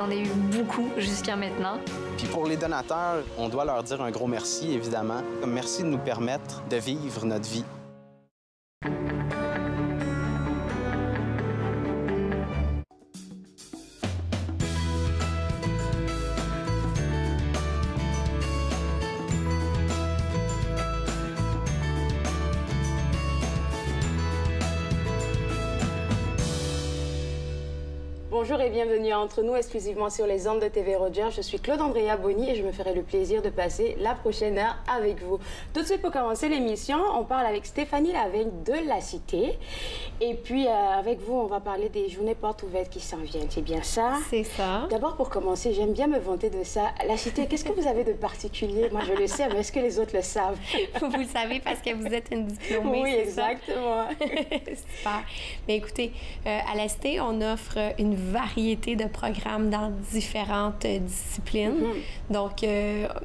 On a eu beaucoup jusqu'à maintenant. Puis pour les donateurs, on doit leur dire un gros merci, évidemment. Merci de nous permettre de vivre notre vie. Bonjour et bienvenue à Entre nous, exclusivement sur les ondes de TV Roger. Je suis Claude Andrea Bonny et je me ferai le plaisir de passer la prochaine heure avec vous. Tout de suite, pour commencer l'émission, on parle avec Stéphanie Lavigne de La Cité. Et puis, avec vous, on va parler des journées portes ouvertes qui s'en viennent. C'est bien ça? C'est ça. D'abord, pour commencer, j'aime bien me vanter de ça. La Cité, qu'est-ce que vous avez de particulier? Moi, je le sais, mais est-ce que les autres le savent? Vous le savez parce que vous êtes une diplômée, oui, c'est exactement. Super. Mais écoutez, à La Cité, on offre une variété de programmes dans différentes disciplines. Donc,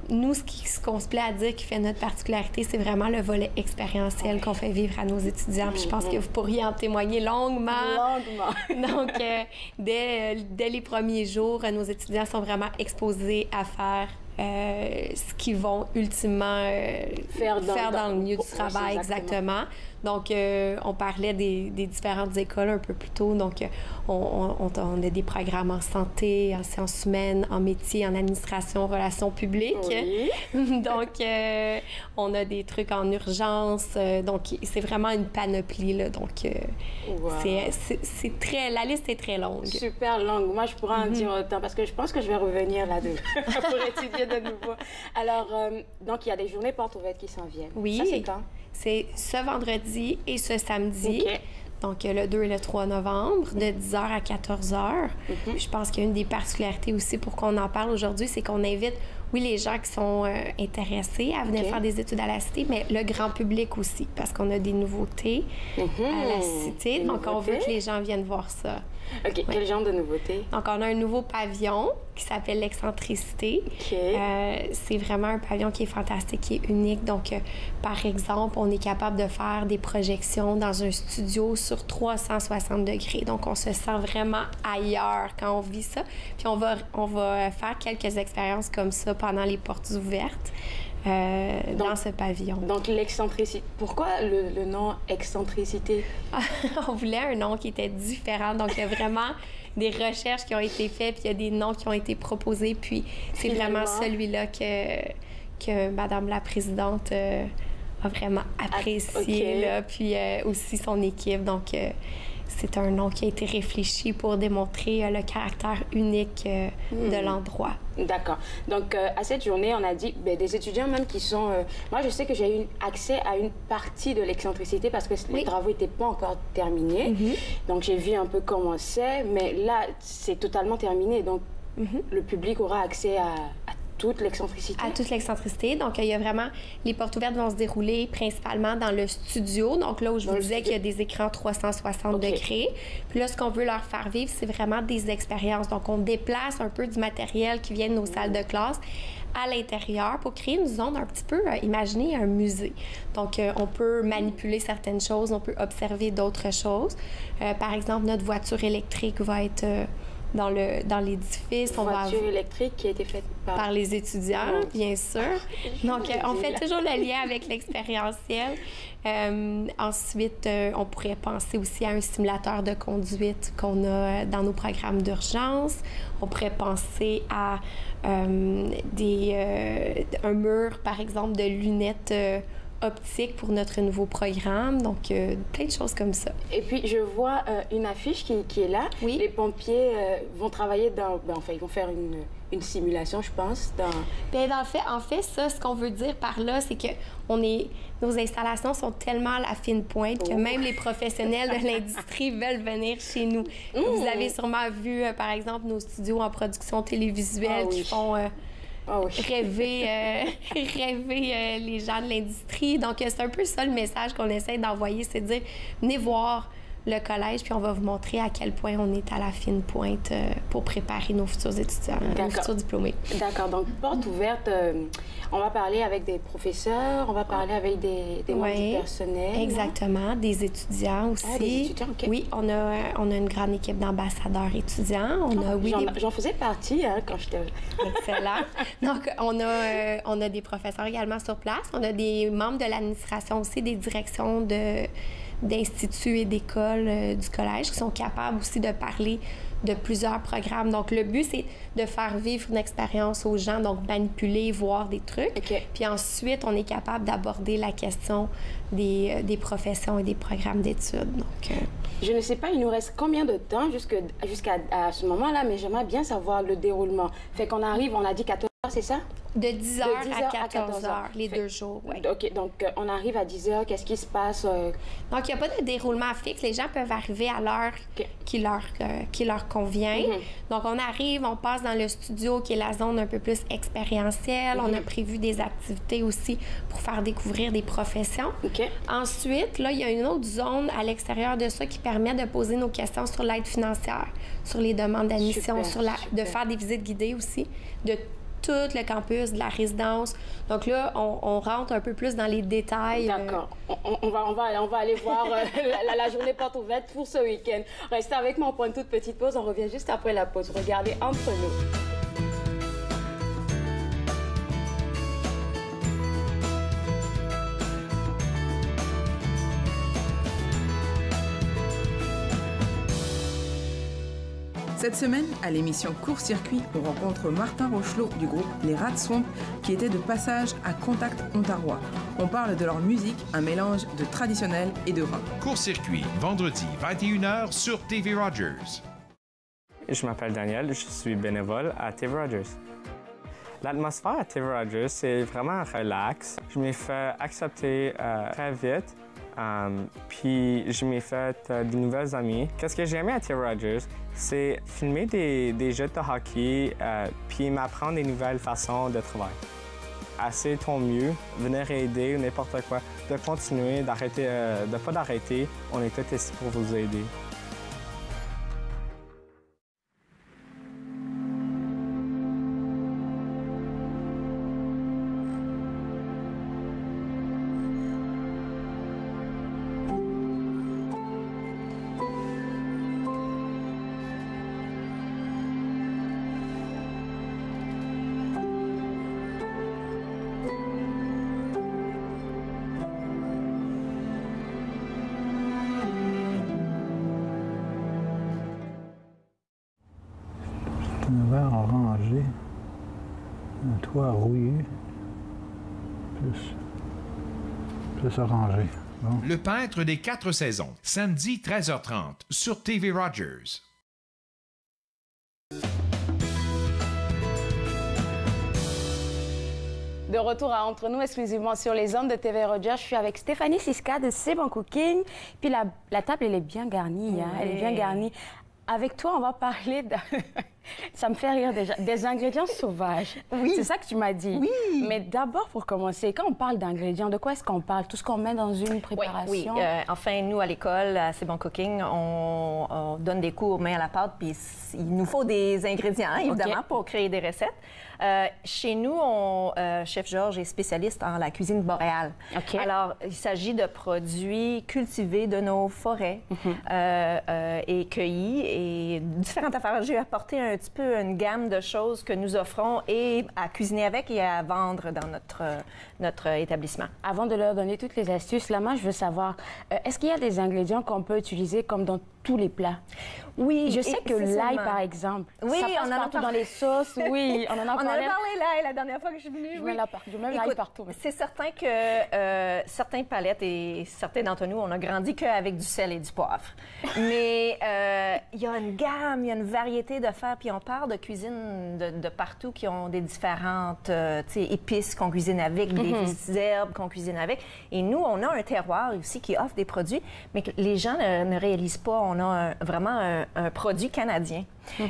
nous, ce qu'on se plaît à dire qui fait notre particularité, c'est vraiment le volet expérientiel qu'on fait vivre à nos étudiants. Puis je pense que vous pourriez en témoigner longuement. Donc, dès les premiers jours, nos étudiants sont vraiment exposés à faire ce qu'ils vont ultimement faire dans le milieu du travail, exactement. Donc, on parlait des différentes écoles un peu plus tôt. Donc, on a des programmes en santé, en sciences humaines, en métier, en administration, relations publiques. Oui. Donc, on a des trucs en urgence. Donc, c'est vraiment une panoplie, là. Donc, wow. c'est très... La liste est très longue. Super longue. Moi, je pourrais en dire autant parce que je pense que je vais revenir là-dessus pour étudier de nouveau. Alors, donc, il y a des journées portes ouvertes qui s'en viennent. Oui. Ça, c'est quand? C'est ce vendredi et ce samedi. OK. Donc, le 2 et le 3 novembre, de 10h à 14h. Je pense qu'il y a une des particularités aussi pour qu'on en parle aujourd'hui, c'est qu'on invite, oui, les gens qui sont intéressés à venir faire des études à la Cité, mais le grand public aussi, parce qu'on a des nouveautés à la Cité. Donc, on veut que les gens viennent voir ça. OK. Oui. Quel genre de nouveautés? Donc, on a un nouveau pavillon qui s'appelle l'Excentricité. OK. C'est vraiment un pavillon qui est fantastique, qui est unique. Donc, par exemple, on est capable de faire des projections dans un studio sur 360 degrés. Donc, on se sent vraiment ailleurs quand on vit ça. Puis, on va faire quelques expériences comme ça pendant les portes ouvertes dans ce pavillon. Donc, l'excentricité. Pourquoi le nom excentricité? On voulait un nom qui était différent. Donc, il y a vraiment des recherches qui ont été faites, puis il y a des noms qui ont été proposés. Puis, c'est vraiment celui-là que Madame la Présidente a vraiment apprécié, OK. là, puis aussi son équipe. Donc, c'est un nom qui a été réfléchi pour démontrer le caractère unique de l'endroit. D'accord. Donc, à cette journée, on a dit des étudiants même qui sont... moi, je sais que j'ai eu accès à une partie de l'excentricité parce que les travaux n'étaient pas encore terminés. Donc, j'ai vu un peu comment c'est, mais là, c'est totalement terminé. Donc, le public aura accès à toute l'excentricité? À toute l'excentricité. Donc, il y a vraiment... Les portes ouvertes vont se dérouler principalement dans le studio. Donc, là où je vous disais qu'il y a des écrans 360 degrés. Puis là, ce qu'on veut leur faire vivre, c'est vraiment des expériences. Donc, on déplace un peu du matériel qui vient de nos salles de classe à l'intérieur pour créer une zone un petit peu, imaginez un musée. Donc, on peut manipuler certaines choses, on peut observer d'autres choses. Par exemple, notre voiture électrique va être... dans l'édifice. Voiture électrique qui a été faite par les étudiants, bien sûr. Donc, on fait toujours le lien avec l'expérientiel. Ensuite, on pourrait penser aussi à un simulateur de conduite qu'on a dans nos programmes d'urgence. On pourrait penser à un mur, par exemple, de lunettes optique pour notre nouveau programme. Donc, plein de choses comme ça. Et puis, je vois une affiche qui est là. Oui. Les pompiers vont travailler dans... enfin, ils vont faire une simulation, je pense. Bien, en fait, ça, ce qu'on veut dire par là, c'est que nos installations sont tellement à la fine pointe que même les professionnels de l'industrie veulent venir chez nous. Vous avez sûrement vu, par exemple, nos studios en production télévisuelle qui font... rêver les gens de l'industrie. Donc, c'est un peu ça le message qu'on essaie d'envoyer, c'est de dire, venez voir le collège, puis on va vous montrer à quel point on est à la fine pointe pour préparer nos futurs étudiants, nos futurs diplômés. D'accord. Donc, porte ouverte, on va parler avec des professeurs, on va parler avec des membres du personnel. Exactement, des étudiants aussi. Ah, des étudiants, OK. Oui, on a une grande équipe d'ambassadeurs étudiants. J'en faisais partie quand j'étais... Excellent. Donc, on a des professeurs également sur place. On a des membres de l'administration aussi, des directions d'instituts et d'écoles du collège qui sont capables aussi de parler de plusieurs programmes. Donc, le but, c'est de faire vivre une expérience aux gens, donc manipuler, voir des trucs. Okay. Puis ensuite, on est capable d'aborder la question des professions et des programmes d'études. Donc, je ne sais pas, il nous reste combien de temps jusqu'à ce moment-là, mais j'aimerais bien savoir le déroulement. Fait qu'on arrive, on a dit 14 heures, c'est ça? De 10h à 14h, les 2 jours, oui. OK, donc on arrive à 10h, qu'est-ce qui se passe? Donc, il n'y a pas de déroulement fixe. Les gens peuvent arriver à l'heure qui leur convient. Donc, on arrive, on passe dans le studio, qui est la zone un peu plus expérientielle. On a prévu des activités aussi pour faire découvrir des professions. Ensuite, là, il y a une autre zone à l'extérieur de ça qui permet de poser nos questions sur l'aide financière, sur les demandes d'admission, de faire des visites guidées aussi, de tout le campus, de la résidence. Donc là, on rentre un peu plus dans les détails. D'accord. On va aller voir la journée porte ouverte pour ce week-end. Restez avec moi, on prend une toute petite pause. On revient juste après la pause. Regardez entre nous. Cette semaine, à l'émission Court-Circuit, on rencontre Martin Rochelot du groupe Les Rats Swamp qui était de passage à Contact Ontarois. On parle de leur musique, un mélange de traditionnel et de rock. Court-Circuit, vendredi 21h sur TV Rogers. Je m'appelle Daniel, je suis bénévole à TV Rogers. L'atmosphère à TV Rogers, c'est vraiment relax. Je m'ai fait accepter très vite. Puis je m'ai fait de nouvelles amies. Qu'est-ce que j'ai aimé à TV Rogers, c'est filmer des jeux de hockey puis m'apprendre des nouvelles façons de travailler. Assez ton mieux, venir aider ou n'importe quoi, de continuer, d'arrêter, de pas d'arrêter. On est tous ici pour vous aider. Un verre orangé, un toit rouillé, plus orangé. Bon. Le peintre des 4 saisons, samedi 13h30 sur TV Rogers. De retour à Entre nous, exclusivement sur les ondes de TV Rogers. Je suis avec Stéphanie Siska de C'est Bon Cooking. Puis la table, elle est bien garnie. Hein? Elle est bien garnie. Avec toi, on va parler de... Ça me fait rire déjà. Des ingrédients sauvages. Oui. C'est ça que tu m'as dit. Oui. Mais d'abord, pour commencer, quand on parle d'ingrédients, de quoi est-ce qu'on parle? Tout ce qu'on met dans une préparation? Oui. Enfin, nous, à l'école, à C'est Bon Cooking, on donne des cours main à la pâte, puis il nous faut des ingrédients, évidemment, pour créer des recettes. Chez nous, Chef Georges est spécialiste en la cuisine boréale. Alors, il s'agit de produits cultivés de nos forêts et cueillis et différentes affaires. J'ai apporté un petit peu une gamme de choses que nous offrons et à cuisiner avec et à vendre dans notre établissement. Avant de leur donner toutes les astuces, là, moi, je veux savoir, est-ce qu'il y a des ingrédients qu'on peut utiliser comme dans tous les plats? Oui. Je sais que l'ail, par exemple, ça passe partout dans les sauces. Oui, on en a parlé. On en a parlé l'ail la dernière fois que je suis venue. Je mets l'ail partout. C'est certain que certains palettes et certains d'entre nous, on a grandi qu'avec du sel et du poivre. Mais il y a une gamme, il y a une variété de faire. Puis on parle de cuisine de partout qui ont des différentes épices qu'on cuisine avec, des herbes qu'on cuisine avec. Et nous, on a un terroir aussi qui offre des produits, mais que les gens ne réalisent pas. On a vraiment un produit canadien.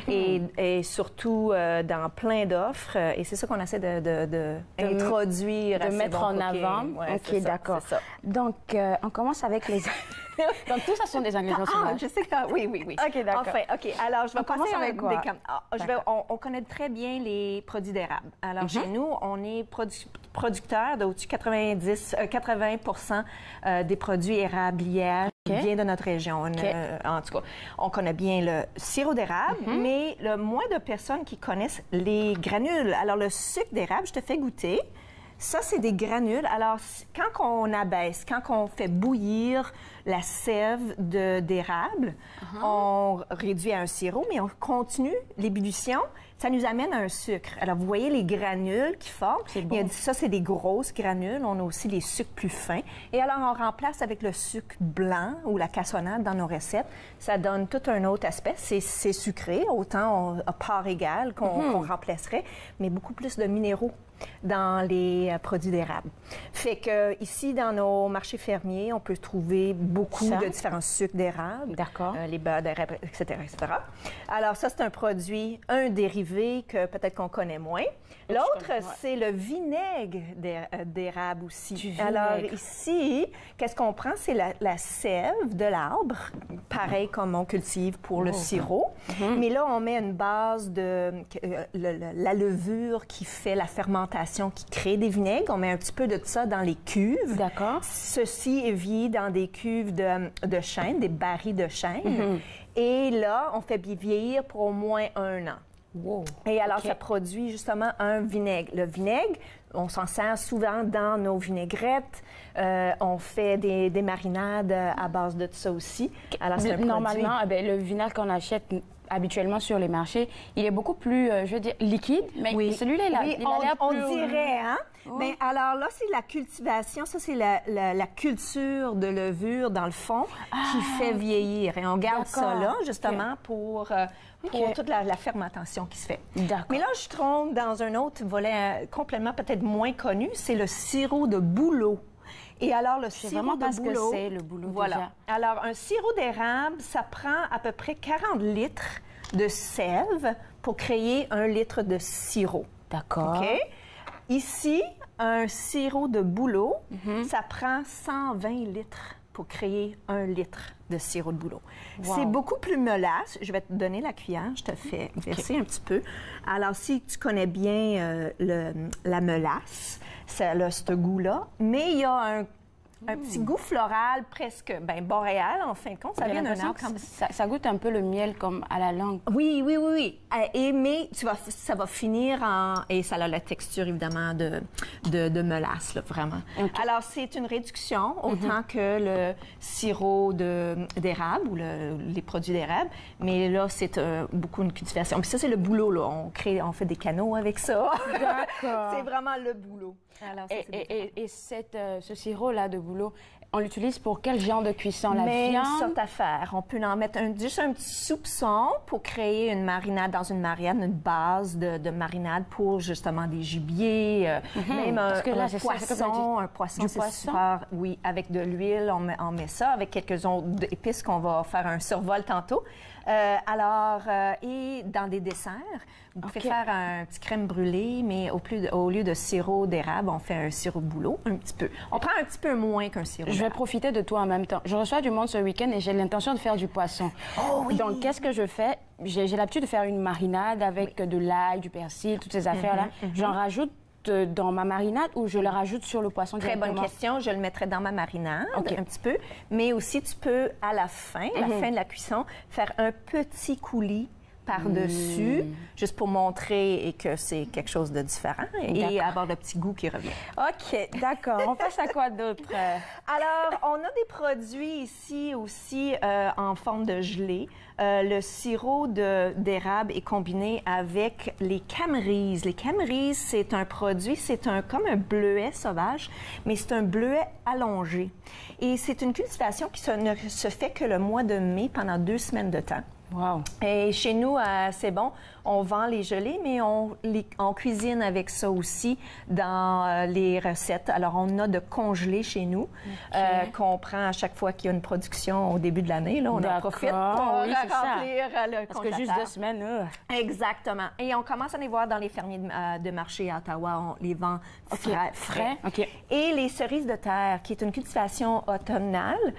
Et surtout dans plein d'offres. Et c'est ça qu'on essaie d'introduire. De mettre en avant. Ouais, OK, d'accord. Donc, on commence avec les... Donc, tout ça sont des ingrédients sauvages. Je sais que oui. OK, d'accord. Enfin, OK. Alors, je vais passer avec quoi? On connaît très bien les produits d'érable. Alors, chez nous, on est producteur d'au-dessus de 80 des produits érabliers viennent de notre région. En tout cas, on connaît bien le sirop d'érable, mais le moins de personnes qui connaissent les granules. Alors, le sucre d'érable, je te fais goûter. Ça, c'est des granules. Alors, quand on abaisse, quand on fait bouillir la sève d'érable, on réduit à un sirop, mais on continue l'ébullition. Ça nous amène à un sucre. Alors, vous voyez les granules qui forment. Bon. Ça, c'est des grosses granules. On a aussi les sucres plus fins. Et alors, on remplace avec le sucre blanc ou la cassonade dans nos recettes. Ça donne tout un autre aspect. C'est sucré, autant à part égale qu'on remplacerait, mais beaucoup plus de minéraux dans les produits d'érable. Fait que ici, dans nos marchés fermiers, on peut trouver beaucoup de différents sucres d'érable. D'accord. Les beurres d'érable, etc., etc. Alors ça, c'est un produit, un dérivé que peut-être qu'on connaît moins. L'autre, c'est le vinaigre d'érable aussi. Alors ici, qu'est-ce qu'on prend? C'est la sève de l'arbre, pareil comme on cultive pour le sirop. Mais là, on met une base de la levure qui fait la fermentation, qui crée des vinaigres. On met un petit peu de ça dans les cuves. D'accord. Ceci est vieilli dans des cuves de chêne, des barils de chêne. Et là, on fait vieillir pour au moins 1 an. Wow. Et alors, ça produit justement un vinaigre. Le vinaigre, on s'en sert souvent dans nos vinaigrettes. On fait des marinades à base de ça aussi. Alors, c'est un normalement, le vinaigre qu'on achète habituellement sur les marchés, il est beaucoup plus, je veux dire, liquide, mais celui-là, il a l'air plus... On dirait, hein? Oui. Mais alors là, c'est la cultivation, ça, c'est la culture de levure, dans le fond, qui fait vieillir. Et on garde ça là, justement, pour toute la fermentation qui se fait. Mais là, je trompe dans un autre volet complètement peut-être moins connu, c'est le sirop de bouleau. Et alors, le sirop de bouleau... c'est le bouleau, voilà. déjà. Alors, un sirop d'érable, ça prend à peu près 40 litres de sève pour créer 1 litre de sirop. D'accord. OK? Ici, un sirop de bouleau, ça prend 120 litres pour créer 1 litre de sirop de bouleau. Wow. C'est beaucoup plus molasse. Je vais te donner la cuillère, je te fais verser un petit peu. Alors, si tu connais bien la molasse, ça a ce goût-là, mais il y a un petit goût floral presque boréal, en fin de compte. Ça vient d'un arbre. Ça goûte un peu le miel comme à la langue. Oui. Mais ça va finir et ça a la texture, évidemment, de molasse, là, vraiment. Okay. Alors, c'est une réduction, autant que le sirop d'érable ou les produits d'érable. Mais là, c'est beaucoup une cultivation. Puis ça, c'est le bouleau, là. On fait des canaux avec ça. D'accord. C'est vraiment le bouleau. Alors, ça, et ce sirop-là de bouleau, on l'utilise pour quel genre de cuisson? La viande? Sorte à faire. On peut en mettre juste un petit soupçon pour créer une marinade dans une marinade, une base de marinade pour justement des gibiers, même un poisson, c'est super. Oui, avec de l'huile, on met ça, avec quelques autres épices qu'on va faire un survol tantôt. Et dans des desserts, vous pouvez faire un petit crème brûlée, mais au lieu de sirop d'érable, on fait un sirop de bouleau, un petit peu. On prend un petit peu moins qu'un sirop d'érable. Je vais profiter de toi en même temps. Je reçois du monde ce week-end et j'ai l'intention de faire du poisson. Oh oui! Donc, qu'est-ce que je fais? J'ai l'habitude de faire une marinade avec de l'ail, du persil, toutes ces affaires-là. J'en rajoute dans ma marinade ou je le rajoute sur le poisson directement? Très bonne question. Je le mettrais dans ma marinade un petit peu. Mais aussi, tu peux, à la fin de la cuisson, faire un petit coulis par-dessus, juste pour montrer que c'est quelque chose de différent et avoir le petit goût qui revient. OK, d'accord. On passe à quoi d'autre? Alors, on a des produits ici aussi en forme de gelée. Le sirop d'érable est combiné avec les camerises. Les camerises, c'est un produit, comme un bleuet sauvage, mais c'est un bleuet allongé. Et c'est une cultivation qui ne se fait que le mois de mai pendant 2 semaines de temps. Wow. Et chez nous, c'est bon, on vend les gelées, mais on cuisine avec ça aussi dans les recettes. Alors, on a de congelés chez nous qu'on prend à chaque fois qu'il y a une production au début de l'année. Là, on en profite pour remplir le Parce que juste congélateur. 2 semaines, Exactement. Et on commence à les voir dans les fermiers de marché à Ottawa. On les vend frais. OK. Et les cerises de terre, qui est une cultivation automnale,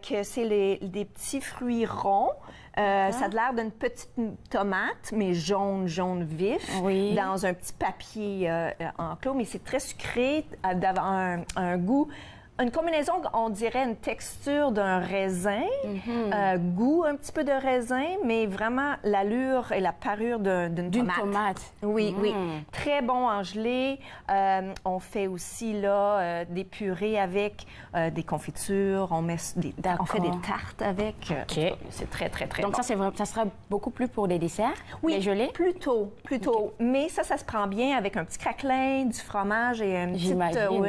que c'est des petits fruits ronds. Ça a l'air d'une petite tomate, mais jaune vif, dans un petit papier enclos. Mais c'est très sucré, d'avoir un goût... Une combinaison, on dirait une texture d'un raisin, goût un petit peu de raisin, mais vraiment l'allure et la parure d'une tomate. Oui. Très bon en gelée. On fait aussi là des purées avec des confitures. On fait des tartes avec. C'est très bon. Donc ça sera beaucoup plus pour les desserts, les gelées? Plutôt. Mais ça se prend bien avec un petit craquelin, du fromage et une petite... Oui.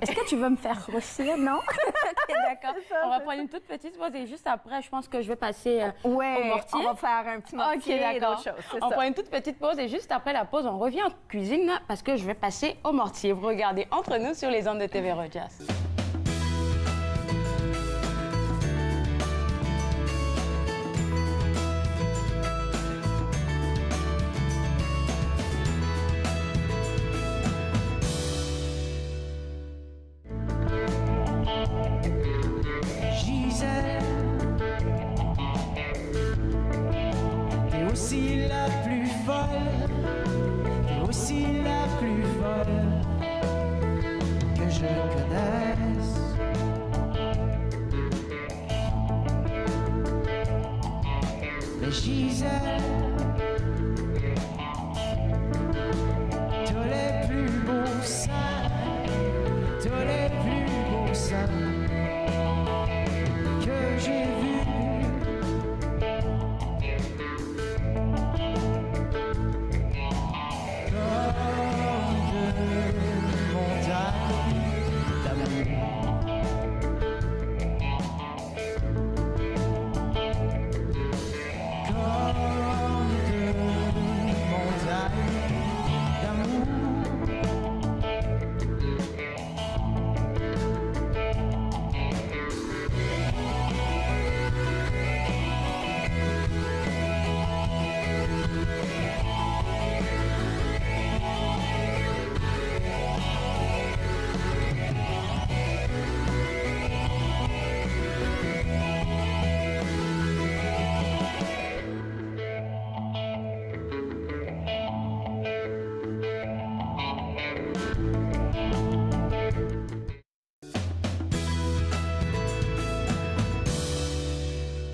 Est-ce que tu veux me faire grossir? Non? OK, d'accord. On va prendre une toute petite pause et juste après, je pense que je vais passer au mortier. On va faire un petit mortier et d'autres choses. On prend une toute petite pause et juste après la pause, on revient en cuisine parce que je vais passer au mortier. Vous regardez Entre nous sur les ondes de TV Rogers. T'es aussi la plus folle, t'es aussi la plus folle que je connaisse. Mais Gisèle, t'as les plus beaux seins, t'as les plus beaux seins que j'ai vus.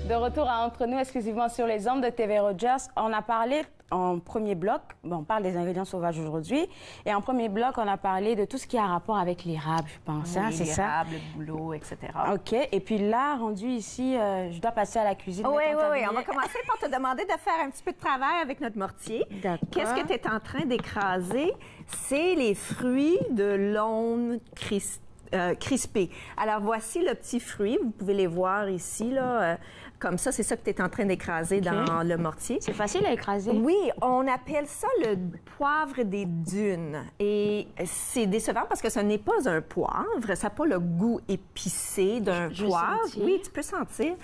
De retour à Entre nous, exclusivement sur les ondes de TV Rogers. On a parlé en premier bloc, on parle des ingrédients sauvages aujourd'hui, et en premier bloc, on a parlé de tout ce qui a rapport avec l'érable, je pense, c'est ça? L'érable, le bouleau, etc. OK. Et puis là, rendu ici, je dois passer à la cuisine. Oui. On va commencer par te demander de faire un petit peu de travail avec notre mortier. D'accord. Qu'est-ce que tu es en train d'écraser? C'est les fruits de l'aune crispée. Alors, voici le petit fruit. Vous pouvez les voir ici, là. Comme ça, c'est ça que tu es en train d'écraser dans le mortier. C'est facile à écraser. Oui, on appelle ça le poivre des dunes. Et c'est décevant parce que ce n'est pas un poivre. Ça n'a pas le goût épicé d'un poivre. Oui, tu peux sentir.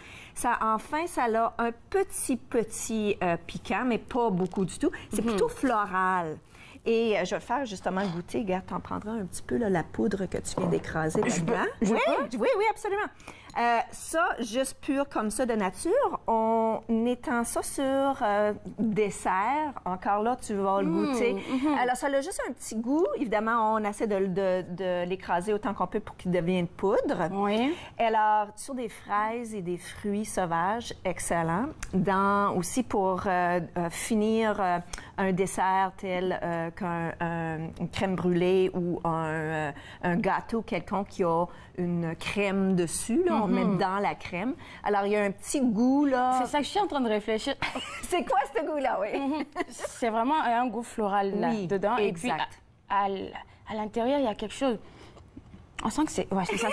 Enfin, ça a un petit piquant, mais pas beaucoup du tout. C'est plutôt floral. Et je vais faire justement goûter. Regarde, t'en prendras un petit peu, là, la poudre que tu viens d'écraser là-dedans. Oui, absolument. Ça, juste pur comme ça de nature, on étend ça sur dessert. Encore là, tu vas le goûter. Alors, ça a juste un petit goût. Évidemment, on essaie de l'écraser autant qu'on peut pour qu'il devienne poudre. Oui. Alors, sur des fraises et des fruits sauvages, excellent. Aussi pour finir un dessert tel qu'une crème brûlée ou un gâteau quelconque qui a une crème dessus, là, on met dans la crème. Alors, il y a un petit goût, là. C'est ça que je suis en train de réfléchir. C'est quoi ce goût-là, oui? C'est vraiment un goût floral là, dedans. Exact. Et puis, à l'intérieur, il y a quelque chose. On sent que c'est... Ouais, c'est ça.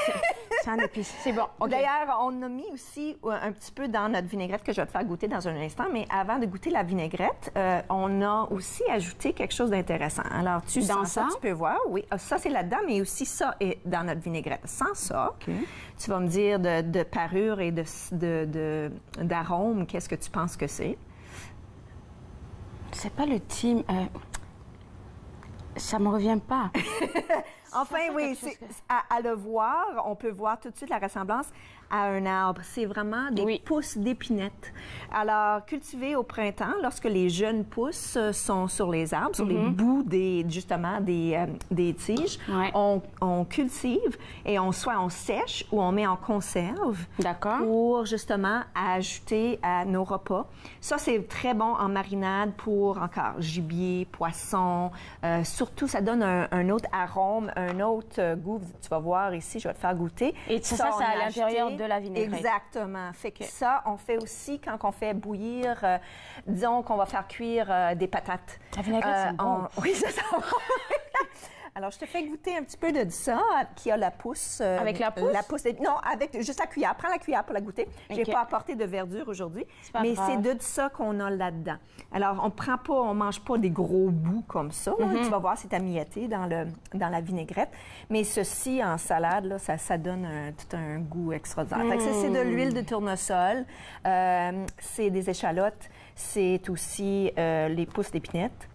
C'est un épice. C'est bon. Okay. D'ailleurs, on a mis aussi un petit peu dans notre vinaigrette que je vais te faire goûter dans un instant. Mais avant de goûter la vinaigrette, on a aussi ajouté quelque chose d'intéressant. Alors, tu sens ça, tu peux voir. Oui, ça, c'est là-dedans, mais aussi ça est dans notre vinaigrette. Sans ça, tu vas me dire de parure et d'arôme, qu'est-ce que tu penses que c'est? C'est pas le team... Ça me revient pas. Enfin, oui, à le voir, on peut voir tout de suite la ressemblance à un arbre. C'est vraiment des pousses d'épinettes. Alors, cultivées au printemps, lorsque les jeunes pousses sont sur les arbres, sur les bouts justement des tiges, on cultive et soit on sèche ou on met en conserve pour justement ajouter à nos repas. Ça, c'est très bon en marinade pour encore gibier, poisson. Surtout, ça donne un autre arôme, un autre goût. Tu vas voir ici, je vais te faire goûter. Et ça c'est à l'intérieur de la vinaigrette. Exactement. Fait que ça, on fait aussi quand on fait bouillir, disons qu'on va faire cuire des patates. La vinaigrette, c'est bon. Oui, ça sent bon. Alors, je te fais goûter un petit peu de ça, qui a la pousse. Avec la pousse? La pousse. Non, avec juste la cuillère. Prends la cuillère pour la goûter. Je n'ai pas apporté de verdure aujourd'hui, mais c'est de ça qu'on a là-dedans. Alors, on mange pas des gros bouts comme ça. Tu vas voir, c'est amietté dans la vinaigrette. Mais ceci, en salade, là, ça donne tout un goût extraordinaire. Fait que c'est de l'huile de tournesol, c'est des échalotes, c'est aussi les pousses d'épinettes.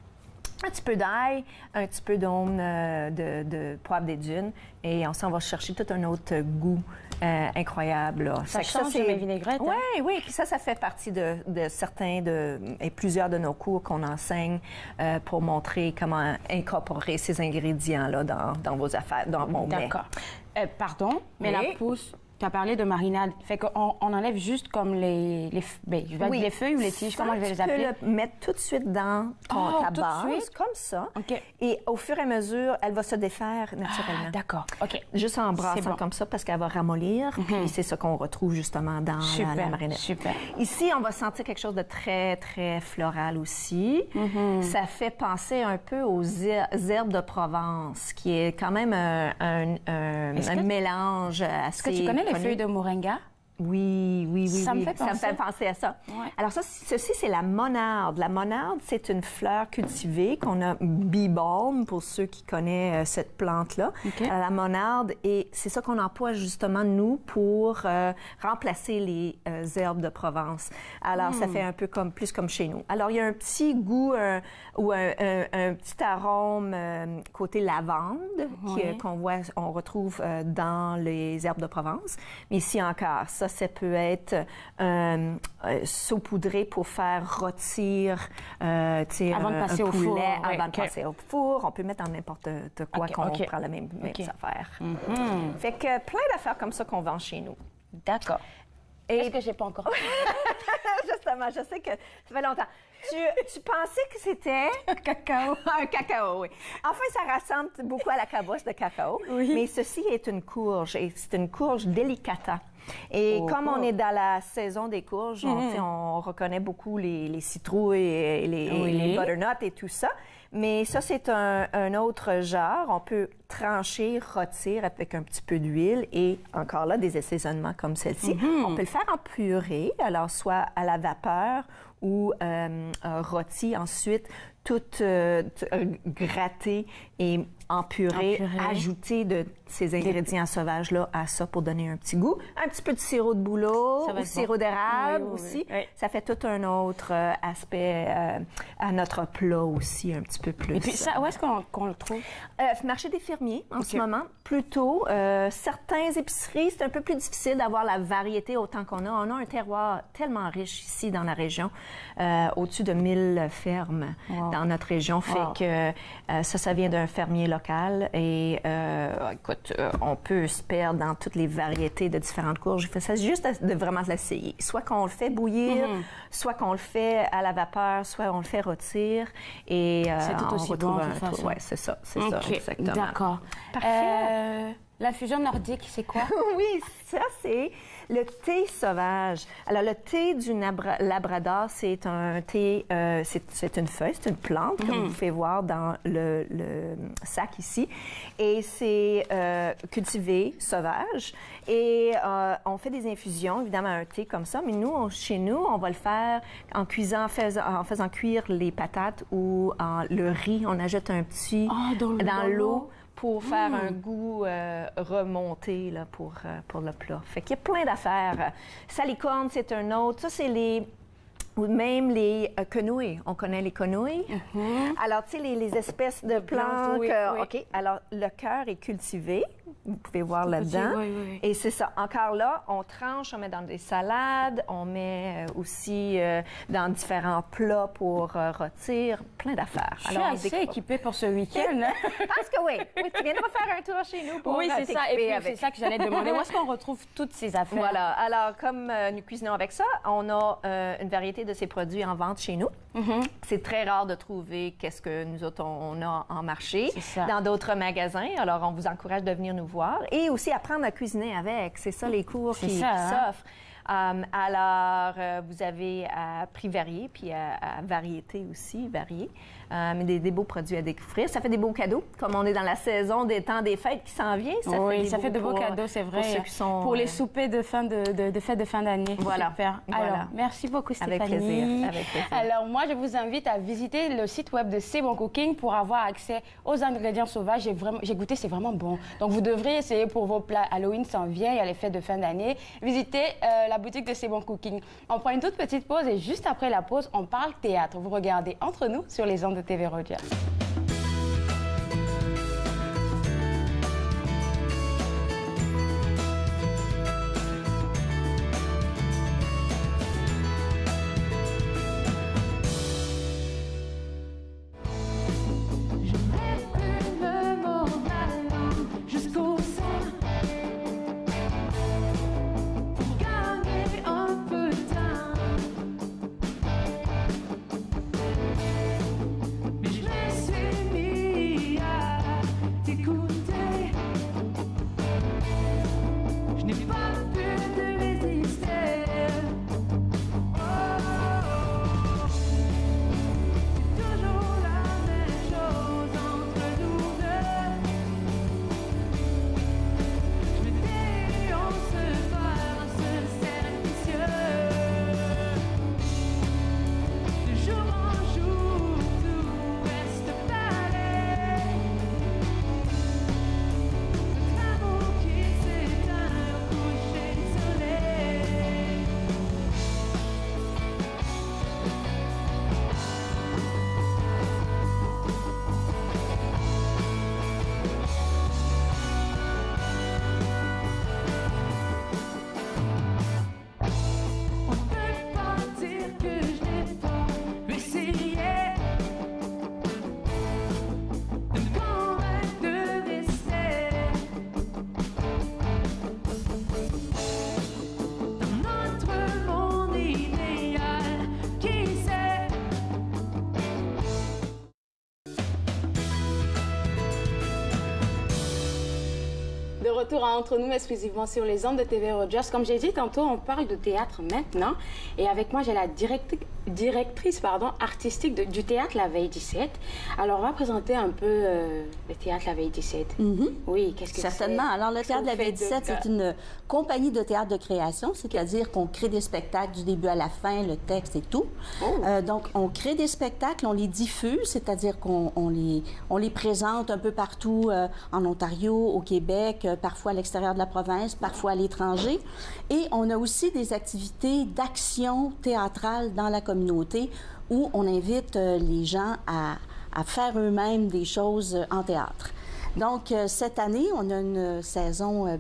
Un petit peu d'ail, un petit peu d'aume de poivre des dunes et on s'en va chercher tout un autre goût incroyable. Là. Ça change de mes vinaigrettes. Oui, oui. Puis ça fait partie de certains et plusieurs de nos cours qu'on enseigne pour montrer comment incorporer ces ingrédients-là dans vos affaires, dans mon mets. D'accord. Pardon, mais la pousse... Tu as parlé de marinade. Fait qu'on enlève juste comme les feuilles ou les tiges, comment je vais les appeler? Tu peux le mettre tout de suite dans ta base, comme ça. Et au fur et à mesure, elle va se défaire naturellement. D'accord, OK. Juste en brassant comme ça parce qu'elle va ramollir. Puis c'est ça qu'on retrouve justement dans la marinade. Super. Ici, on va sentir quelque chose de très, très floral aussi. Ça fait penser un peu aux herbes de Provence, qui est quand même un mélange assez... Est-ce que tu connais les feuilles de moringa? Oui. Ça me fait penser à ça. Ouais. Alors, ceci, c'est la monarde. La monarde, c'est une fleur cultivée qu'on a bee balm, pour ceux qui connaissent cette plante-là. La monarde, et c'est ça qu'on emploie justement, nous, pour remplacer les herbes de Provence. Alors, ça fait un peu plus comme chez nous. Alors, il y a un petit goût ou un petit arôme côté lavande on retrouve dans les herbes de Provence. Mais ici encore, ça peut être saupoudré pour faire rôtir avant de passer au four. Avant de passer au four. On peut mettre dans n'importe quoi qu'on prend la même affaire. Fait que plein d'affaires comme ça qu'on vend chez nous. D'accord. Est-ce que j'ai pas encore... Justement, je sais que ça fait longtemps. Tu pensais que c'était... Un cacao. Un cacao, oui. Enfin, ça ressemble beaucoup à la cabosse de cacao. Mais ceci est une courge, et c'est une courge delicata. Et comme on est dans la saison des courges, on reconnaît beaucoup les citrouilles et les butternuts et tout ça. Mais ça, c'est un autre genre. On peut trancher, rôtir avec un petit peu d'huile et encore là, des assaisonnements comme celle-ci. On peut le faire en purée, alors soit à la vapeur ou rôti ensuite, tout gratté et en purée, ajouter de ces ingrédients sauvages-là à ça pour donner un petit goût. Un petit peu de sirop de bouleau ou sirop d'érable aussi. Ça fait tout un autre aspect à notre plat aussi, un petit peu plus. Et puis ça, où est-ce qu'on le trouve? Marché des fermiers, en ce moment. Plutôt, certains épiceries, c'est un peu plus difficile d'avoir la variété autant qu'on a. On a un terroir tellement riche ici dans la région, au-dessus de 1000 fermes dans notre région. Fait que ça vient d'un fermier local et écoute, on peut se perdre dans toutes les variétés de différentes courges. Ça juste de vraiment l'essayer. Soit qu'on le fait bouillir, soit qu'on le fait à la vapeur, soit on le fait rôtir et c'est tout aussi bon. Oui, c'est ça, exactement. D'accord. Parfait. La fusion nordique, c'est quoi? Oui, ça, c'est Le thé sauvage. Alors, le thé du Labrador, c'est un thé, c'est une feuille, c'est une plante, comme vous pouvez voir dans le sac ici. Et c'est cultivé sauvage. Et on fait des infusions, évidemment, un thé comme ça. Mais nous, chez nous, on va le faire en cuisant, en faisant cuire les patates ou le riz. On ajoute un petit dans l'eau pour faire un goût remonté là, pour le plat. Fait qu'il y a plein d'affaires. Salicorne, c'est un autre. Ça, c'est ou même les quenouilles. On connaît les quenouilles. Alors, tu sais, les espèces de plantes. OK. Alors, le cœur est cultivé. Vous pouvez voir là-dedans. Et c'est ça. Encore là, on tranche, on met dans des salades, on met aussi dans différents plats pour rôtir, plein d'affaires. Je suis assez équipée pour ce week-end. Parce que oui, tu viendras faire un tour chez nous pour c'est ça. Et puis, c'est ça que j'allais demander. Où est-ce qu'on retrouve toutes ces affaires? Voilà. Alors, comme nous cuisinons avec ça, on a une variété de ces produits en vente chez nous. C'est très rare de trouver qu'est-ce que nous autres, on a en marché dans d'autres magasins. Alors, on vous encourage de venir nous voir et aussi apprendre à cuisiner avec. C'est ça les cours qui s'offrent. Alors, vous avez à prix varié, puis à variété aussi, variée. Mais des beaux produits à découvrir. Ça fait des beaux cadeaux, comme on est dans la saison des temps des fêtes qui s'en vient. Ça fait de beaux cadeaux, c'est vrai. Pour ceux qui sont, pour les soupers de fêtes de fin d'année. Voilà. Super. Alors, merci beaucoup, Stéphanie. Avec plaisir. Avec plaisir. Alors, moi, je vous invite à visiter le site web de C'est Bon Cooking pour avoir accès aux ingrédients sauvages. J'ai goûté, c'est vraiment bon. Donc, vous devrez essayer pour vos plats. Halloween s'en vient, il y a les fêtes de fin d'année. Visitez la boutique de C'est Bon Cooking. On prend une toute petite pause et juste après la pause, on parle théâtre. Vous regardez Entre nous sur les ondes de TV Rogers. De retour à Entre nous, exclusivement sur les ondes de TV Rogers. Comme j'ai dit tantôt, on parle de théâtre maintenant. Et avec moi, j'ai la directrice artistique du théâtre La Veille 17. Alors, on va présenter un peu le théâtre La Veille 17. Oui, qu'est-ce que c'est? Certainement. Alors, le théâtre La Veille 17, c'est une compagnie de théâtre de création, c'est-à-dire qu'on crée des spectacles du début à la fin, le texte et tout. Donc, on crée des spectacles, on les diffuse, c'est-à-dire qu'on les présente un peu partout en Ontario, au Québec, parfois à l'extérieur de la province, parfois à l'étranger. Et on a aussi des activités d'action théâtrale dans la communauté où on invite les gens à faire eux-mêmes des choses en théâtre. Donc, cette année, on a une saison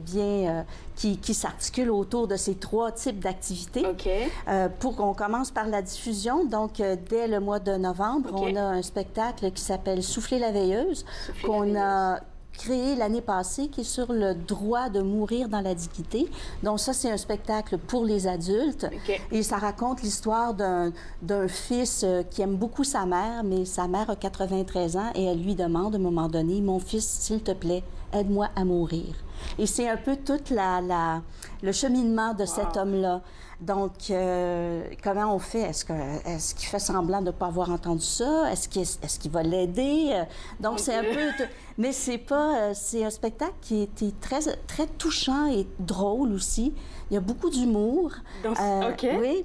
qui s'articule autour de ces 3 types d'activités. Pour qu'on commence par la diffusion, donc dès le mois de novembre, on a un spectacle qui s'appelle Souffler la veilleuse, qu'on a créé l'année passée, qui est sur le droit de mourir dans la dignité. Donc ça, c'est un spectacle pour les adultes. Et ça raconte l'histoire d'un fils qui aime beaucoup sa mère, mais sa mère a 93 ans et elle lui demande à un moment donné, « Mon fils, s'il te plaît, aide-moi à mourir. » Et c'est un peu tout le cheminement de cet homme-là. Donc, comment on fait? Est-ce qu'il fait semblant de ne pas avoir entendu ça? Est-ce qu'il va l'aider? Donc, c'est un peu... Mais c'est pas... c'est un spectacle qui était très, très touchant et drôle aussi. Il y a beaucoup d'humour.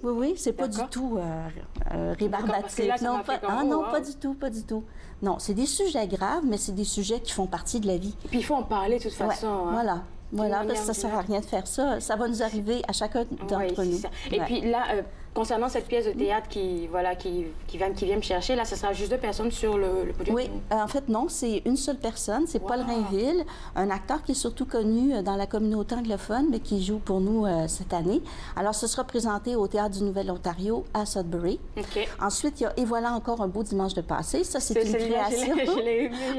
Oui. C'est pas du tout rébarbatif. Non, pas du tout, pas du tout. Non, c'est des sujets graves, mais c'est des sujets qui font partie de la vie. Et puis, il faut en parler de toute façon. Hein. Voilà, parce que ça ne sert à rien de faire ça. Ça va nous arriver à chacun d'entre nous. Et puis là, concernant cette pièce de théâtre qui vient me chercher, là, ce sera juste 2 personnes sur le podium? Oui, en fait, non, c'est une seule personne. C'est Paul Rainville, un acteur qui est surtout connu dans la communauté anglophone, mais qui joue pour nous cette année. Alors, ce sera présenté au Théâtre du Nouvel-Ontario à Sudbury. Ensuite, il y a Et voilà encore un beau dimanche de passé. Ça, c'est une création.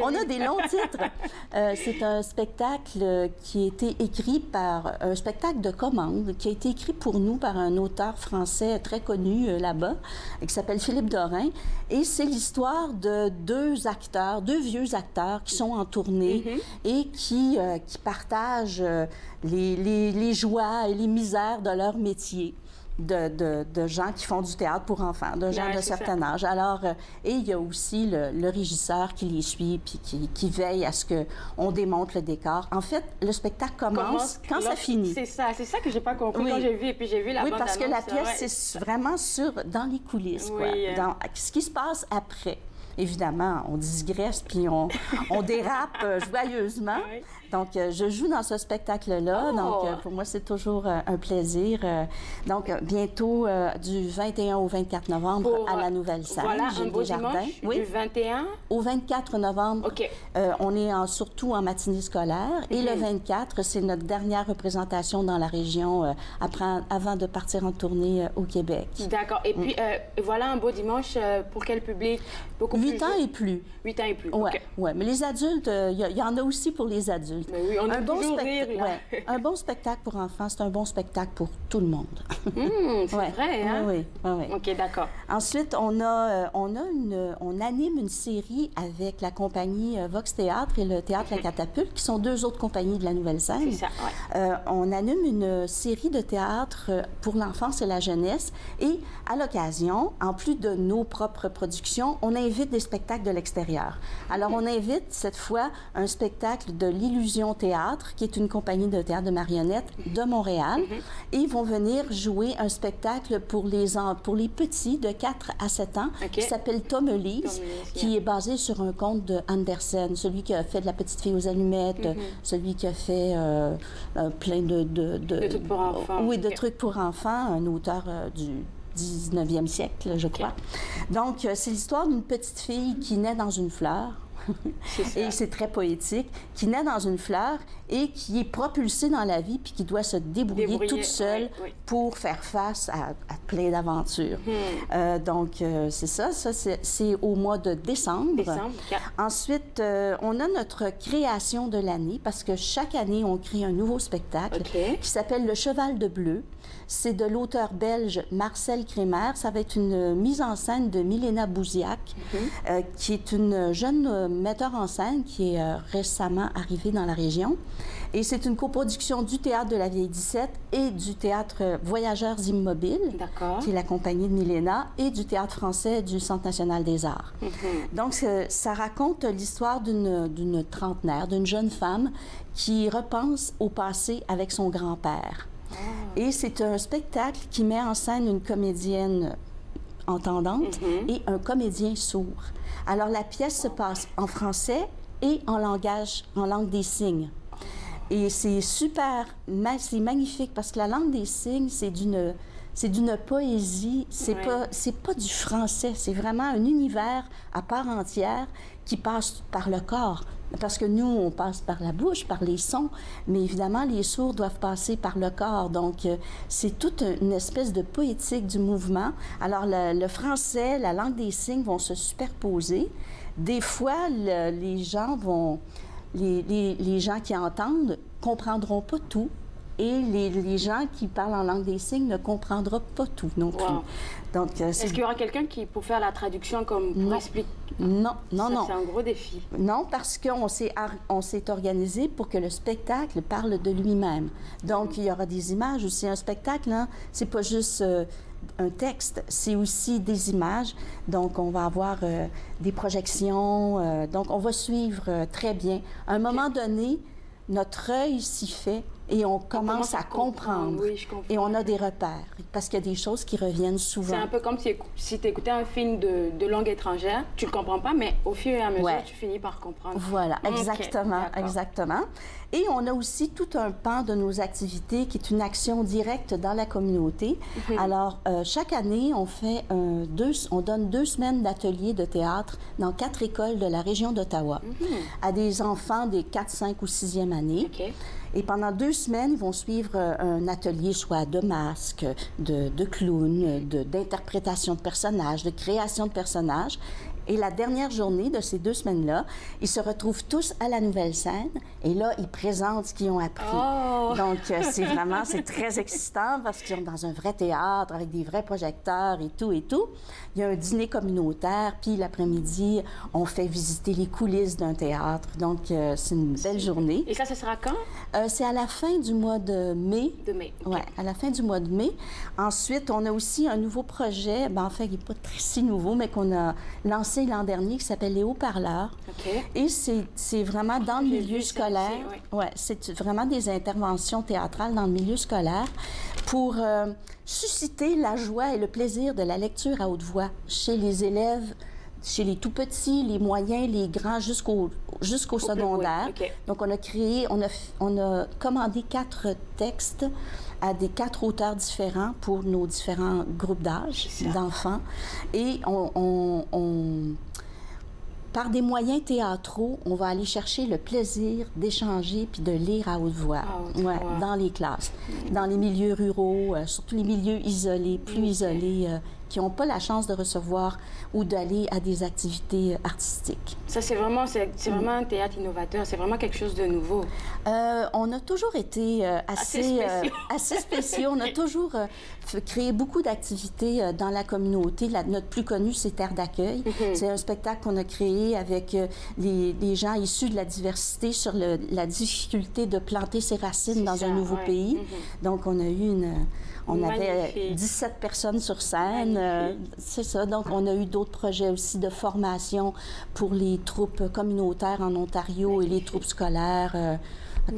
On a des longs titres. C'est un spectacle qui a été écrit par un spectacle de commande, qui a été écrit pour nous par un auteur français très connu là-bas, qui s'appelle Philippe Dorin. Et c'est l'histoire de 2 vieux acteurs qui sont en tournée et qui partagent les joies et les misères de leur métier. De gens qui font du théâtre pour enfants, de gens de certain âge. Alors, et il y a aussi le régisseur qui les suit puis qui veille à ce qu'on démonte le décor. En fait, le spectacle commence quand ça finit. C'est ça que j'ai pas compris quand j'ai vu. Et puis j'ai vu la bande-annonce. Oui, parce que la pièce, c'est vraiment dans les coulisses, quoi. Dans ce qui se passe après. Évidemment, on digresse puis on dérape joyeusement. Donc, je joue dans ce spectacle-là. Donc, pour moi, c'est toujours un plaisir. Donc, bientôt, du 21 au 24 novembre à la Nouvelle-Scène, Gilles Desjardins. Du 21 au 24 novembre. On est surtout en matinée scolaire. Et le 24, c'est notre dernière représentation dans la région avant de partir en tournée au Québec. D'accord. Et puis, voilà un beau dimanche pour quel public? 8 ans et plus. 8 ans et plus. Oui, mais les adultes, il y en a aussi pour les adultes. Mais oui, on a toujours rire, là. Un bon spectacle pour enfants, c'est un bon spectacle pour tout le monde. C'est vrai, hein? Oui. OK, d'accord. Ensuite, on anime une série avec la compagnie Vox Théâtre et le Théâtre La Catapulte, qui sont 2 autres compagnies de la Nouvelle-Scène. C'est ça, on anime une série de théâtre pour l'enfance et la jeunesse. Et à l'occasion, en plus de nos propres productions, on invite des spectacles de l'extérieur. Alors, on invite cette fois un spectacle de l'Illusion Théâtre, qui est une compagnie de théâtre de marionnettes de Montréal. Et ils vont venir jouer un spectacle pour les petits de 4 à 7 ans qui s'appelle Tom Elise, qui est basé sur un conte de Andersen, celui qui a fait de La petite fille aux allumettes, celui qui a fait plein de trucs pour enfants. Oui, de trucs pour enfants, un auteur du 19e siècle, je crois. Donc, c'est l'histoire d'une petite fille qui naît dans une fleur. Et c'est très poétique, qui naît dans une fleur et qui est propulsée dans la vie puis qui doit se débrouiller toute seule pour faire face à plein d'aventures. Donc, c'est ça. Ça, c'est au mois de décembre. Ensuite, on a notre création de l'année parce que chaque année, on crée un nouveau spectacle qui s'appelle Le Cheval de Bleu. C'est de l'auteur belge Marcel Crémer. Ça va être une mise en scène de Milena Bouziac, qui est une jeune metteur en scène qui est récemment arrivée dans la région. Et c'est une coproduction du Théâtre de la Vieille 17 et du Théâtre Voyageurs Immobiles, qui est la compagnie de Milena, et du Théâtre français du Centre national des arts. Donc, ça raconte l'histoire d'une trentenaire, d'une jeune femme qui repense au passé avec son grand-père. Et c'est un spectacle qui met en scène une comédienne entendante et un comédien sourd. Alors, la pièce se passe en français et en langue des signes. Et c'est super, c'est magnifique parce que la langue des signes, c'est d'une poésie, c'est pas du français, c'est vraiment un univers à part entière qui passe par le corps. Parce que nous, on passe par la bouche, par les sons, mais évidemment, les sourds doivent passer par le corps. Donc, c'est toute une espèce de poétique du mouvement. Alors, le français, la langue des signes vont se superposer. Des fois, les gens qui entendent comprendront pas tout. Et les gens qui parlent en langue des signes ne comprendront pas tout non plus. Wow. Donc, est-ce qu'il y aura quelqu'un qui, pour faire la traduction, comme pour expliquer? Non. C'est un gros défi. Non, parce qu'on s'est organisé pour que le spectacle parle de lui-même. Donc, il y aura des images aussi. Un spectacle, hein, c'est pas juste un texte, c'est aussi des images. Donc, on va avoir des projections. Donc, on va suivre très bien. À un moment donné, notre œil s'y fait et on commence à comprendre. Oui, je comprends. Et on a des repères, parce qu'il y a des choses qui reviennent souvent. C'est un peu comme si tu écoutais un film de langue étrangère, tu ne le comprends pas, mais au fur et à mesure, tu finis par comprendre. Voilà, exactement, exactement. Et on a aussi tout un pan de nos activités qui est une action directe dans la communauté. Alors, chaque année, on donne 2 semaines d'ateliers de théâtre dans 4 écoles de la région d'Ottawa à des enfants des 4, 5 ou 6e année. Et pendant 2 semaines, ils vont suivre un atelier soit de masques, de clowns, d'interprétation de personnages, de création de personnages. Et la dernière journée de ces 2 semaines-là, ils se retrouvent tous à la nouvelle scène et là, ils présentent ce qu'ils ont appris. Donc, c'est très excitant parce qu'ils sont dans un vrai théâtre avec des vrais projecteurs et tout et tout. Il y a un dîner communautaire, puis l'après-midi, on fait visiter les coulisses d'un théâtre. Donc, c'est une belle journée. Et ça, ce sera quand? C'est à la fin du mois de mai. De mai, Oui, à la fin du mois de mai. Ensuite, on a aussi un nouveau projet, en fait, il n'est pas si nouveau, mais qu'on a lancé l'an dernier, qui s'appelle les haut-parleurs. Et c'est vraiment dans le milieu scolaire. C'est vraiment des interventions théâtrales dans le milieu scolaire pour susciter la joie et le plaisir de la lecture à haute voix chez les élèves, chez les tout-petits, les moyens, les grands, jusqu'au secondaire. Donc, on a commandé 4 textes à des 4 auteurs différents pour nos différents groupes d'âge d'enfants. Et par des moyens théâtraux, on va aller chercher le plaisir d'échanger puis de lire à haute voix, dans les classes, dans les milieux ruraux, surtout les milieux isolés, plus isolés, qui n'ont pas la chance de recevoir ou d'aller à des activités artistiques. Ça, c'est vraiment un théâtre innovateur, c'est vraiment quelque chose de nouveau. On a toujours été assez spéciaux. On a toujours créé beaucoup d'activités dans la communauté. Notre plus connu, c'est Terre d'accueil. C'est un spectacle qu'on a créé avec les gens issus de la diversité sur la difficulté de planter ses racines dans un nouveau pays. Donc, on a eu on avait 17 personnes sur scène, c'est ça. Donc, on a eu d'autres projets aussi de formation pour les troupes communautaires en Ontario et les troupes scolaires.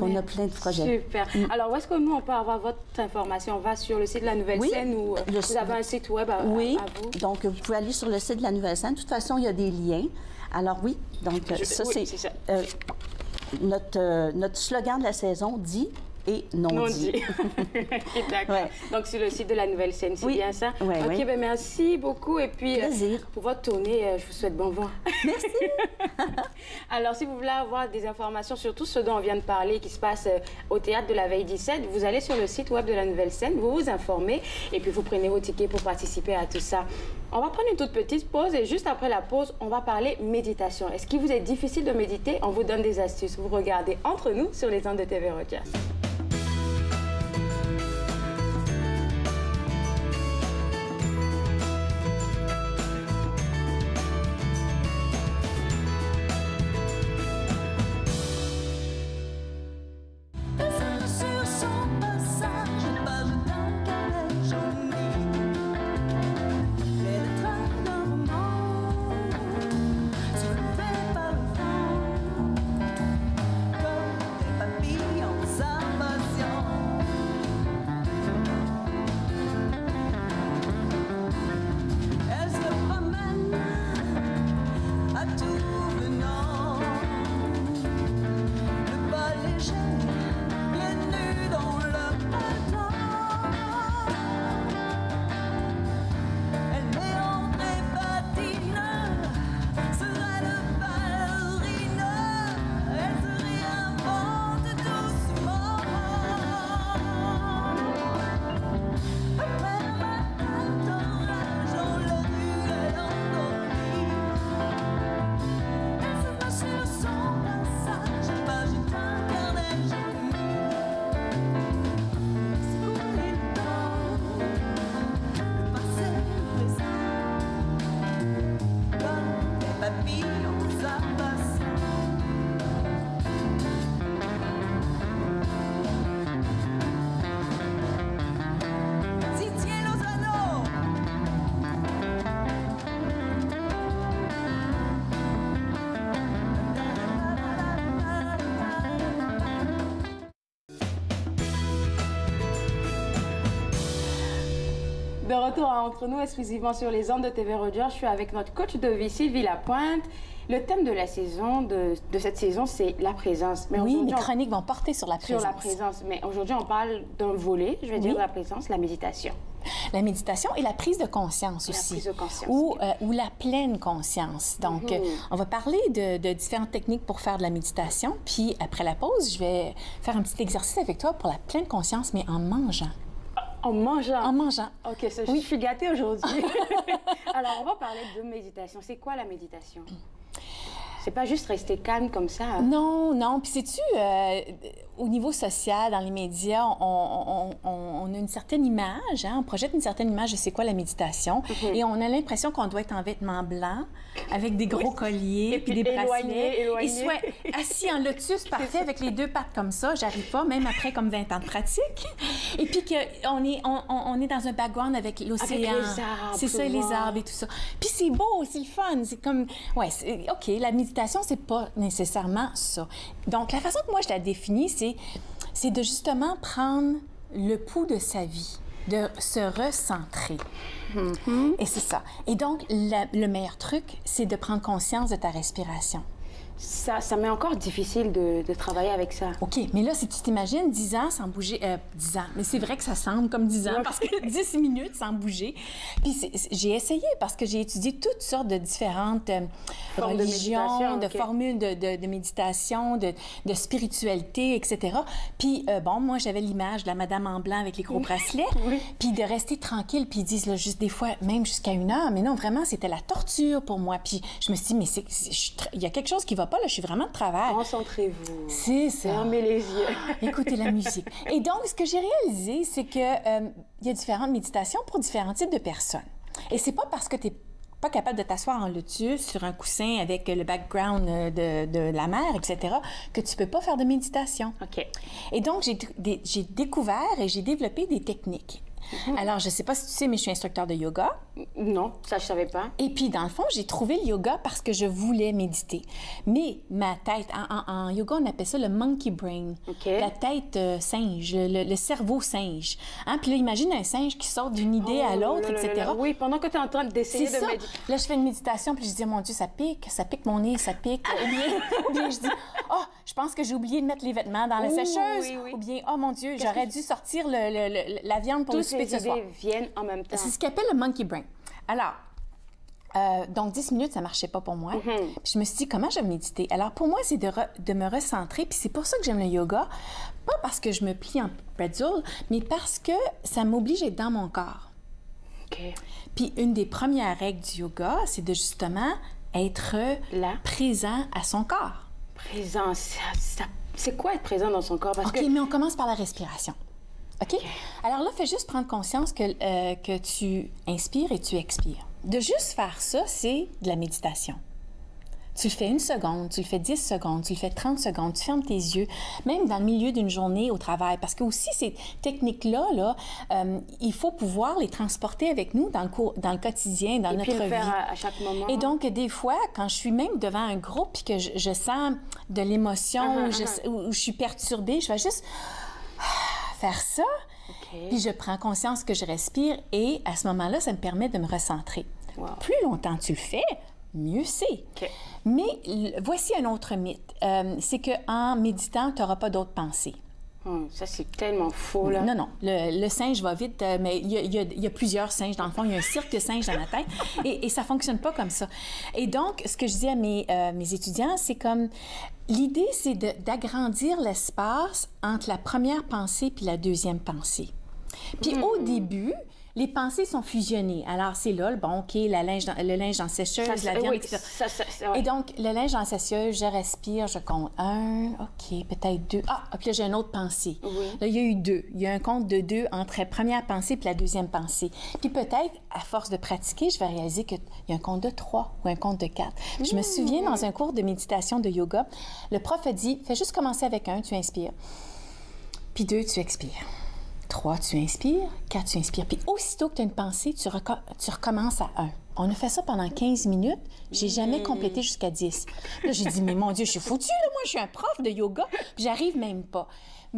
On a plein de projets. Super. Alors, où est-ce que nous, on peut avoir votre information? On va sur le site de la Nouvelle Scène ou vous avez un site web à vous? Donc vous pouvez aller sur le site de la Nouvelle Scène. De toute façon, il y a des liens. Alors oui, donc ça, c'est notre slogan de la saison dit et non dit. D'accord. Donc, sur le site de la Nouvelle Scène, c'est bien ça? OK, ben merci beaucoup. Et puis, pour votre tournée, je vous souhaite bon vent. Merci. Alors, si vous voulez avoir des informations sur tout ce dont on vient de parler, qui se passe au Théâtre de la Veille 17, vous allez sur le site web de la Nouvelle Scène, vous vous informez et puis vous prenez vos tickets pour participer à tout ça. On va prendre une toute petite pause et juste après la pause, on va parler méditation. Est-ce qu'il vous est difficile de méditer? On vous donne des astuces. Vous regardez Entre nous sur les ondes de TV Rogers. Comme des papillons retour à Entre nous, exclusivement sur les ondes de TV Rogers. Je suis avec notre coach de vie, Sylvie Lapointe. Le thème de la saison, de cette saison, c'est la présence. Mais oui, mes chroniques vont porter sur la présence. Sur la présence. Mais aujourd'hui, on parle d'un volet, je vais dire, de la présence, la méditation. La méditation et la prise de conscience aussi. La prise de conscience. Ou la pleine conscience. Donc, on va parler de différentes techniques pour faire de la méditation. Puis, après la pause, je vais faire un petit exercice avec toi pour la pleine conscience, mais en mangeant. En mangeant? En mangeant. OK, je suis gâtée aujourd'hui. Alors, on va parler de méditation. C'est quoi la méditation? C'est pas juste rester calme comme ça. Non, non. Puis sais-tu, au niveau social, dans les médias, on a une certaine image, hein? On projette une certaine image de c'est quoi la méditation. Et on a l'impression qu'on doit être en vêtements blancs, avec des gros colliers, puis des bracelets. Et soit assis en lotus parfait, avec les deux pattes comme ça. J'arrive pas, même après comme 20 ans de pratique. Et puis qu'on est dans un background avec l'océan. Avec les arbres. C'est ça, les arbres et tout ça. Puis c'est beau, c'est le fun. C'est comme... Ouais, OK, la méditation, c'est pas nécessairement ça. Donc, la façon que moi, je la définis, c'est de justement prendre le pouls de sa vie, de se recentrer. Et c'est ça. Et donc, le meilleur truc, c'est de prendre conscience de ta respiration. Ça m'est encore difficile de travailler avec ça. OK, mais là, si tu t'imagines 10 ans sans bouger... 10 ans, mais c'est vrai que ça semble comme 10 ans, parce que 10 minutes sans bouger. Puis j'ai essayé, parce que j'ai étudié toutes sortes de différentes religions, de formules de méditation, de spiritualité, etc. Puis, bon, moi, j'avais l'image de la madame en blanc avec les gros bracelets, puis de rester tranquille, puis ils disent, là, juste des fois, même jusqu'à 1 heure, mais non, vraiment, c'était la torture pour moi. Puis je me suis dit, mais il y a quelque chose qui va pas, là, je suis vraiment de travers. Concentrez-vous. C'est ça. Fermez les yeux. Écoutez la musique. Et donc, ce que j'ai réalisé, c'est que il y a différentes méditations pour différents types de personnes. Et c'est pas parce que tu n'es pas capable de t'asseoir en lotus sur un coussin avec le background de la mer, etc., que tu peux pas faire de méditation. OK. Et donc, j'ai découvert et j'ai développé des techniques. Alors, je sais pas si tu sais, mais je suis instructeur de yoga. Non, ça, je savais pas. Et puis, dans le fond, j'ai trouvé le yoga parce que je voulais méditer. Mais ma tête, en yoga, on appelle ça le monkey brain. La tête singe, le cerveau singe. Hein? Puis là, imagine un singe qui sort d'une idée à l'autre, etc. Oui, pendant que tu es en train d'essayer de méditer. Là, je fais une méditation, puis je dis, mon Dieu, ça pique mon nez, ça pique. Ou bien je dis, oh, je pense que j'ai oublié de mettre les vêtements dans la sécheuse. Ou bien, oh mon Dieu, j'aurais dû sortir la viande pour le souper de ce soir. Toutes les idées viennent en même temps. C'est ce qu'on appelle le monkey brain. Alors, donc 10 minutes, ça marchait pas pour moi. Puis je me suis dit, comment je vais méditer? Alors, pour moi, c'est de me recentrer. Puis c'est pour ça que j'aime le yoga. Pas parce que je me plie en pretzel, mais parce que ça m'oblige à être dans mon corps. OK. Puis une des premières règles du yoga, c'est de justement être présent à son corps. Présent, c'est quoi être présent dans son corps? Parce OK, mais on commence par la respiration. OK? Alors là, fais juste prendre conscience que tu inspires et tu expires. De juste faire ça, c'est de la méditation. Tu le fais 1 seconde, tu le fais 10 secondes, tu le fais 30 secondes, tu fermes tes yeux, même dans le milieu d'une journée au travail. Parce que aussi, ces techniques-là, il faut pouvoir les transporter avec nous dans le quotidien, dans notre vie. Et puis le faire à chaque moment. Et donc, des fois, quand je suis même devant un groupe et que je sens de l'émotion, où je suis perturbée, je vais juste faire ça, puis je prends conscience que je respire et à ce moment-là, ça me permet de me recentrer. Plus longtemps tu le fais, mieux c'est. Mais voici un autre mythe, c'est qu'en méditant, tu n'auras pas d'autres pensées. Ça, c'est tellement faux, là. Non, non. Le singe va vite, mais il y a plusieurs singes. Dans le fond, il y a un cirque de singes dans la tête. Et ça ne fonctionne pas comme ça. Et donc, ce que je dis à mes étudiants, c'est comme... L'idée, c'est d'agrandir l'espace entre la première pensée puis la deuxième pensée. Puis au début... Les pensées sont fusionnées. Alors, c'est là, bon, OK, le linge dans la sécheuse, la viande, etc. Et donc, le linge dans la sécheuse, je respire, je compte 1, OK, peut-être 2. Ah, puis là, j'ai une autre pensée. Là, il y a eu 2. Il y a un compte de 2 entre la première pensée puis la deuxième pensée. Puis peut-être, à force de pratiquer, je vais réaliser qu'il y a un compte de 3 ou un compte de 4. Je me souviens, dans un cours de méditation de yoga, le prof a dit, fais juste commencer avec 1, tu inspires. Puis 2, tu expires. 3, tu inspires. 4, tu inspires. Puis aussitôt que tu as une pensée, tu recommences à 1. On a fait ça pendant 15 minutes. J'ai jamais complété jusqu'à 10. Là, j'ai dit, mais mon Dieu, je suis foutue, là. Moi, je suis un prof de yoga. Puis j'arrive même pas.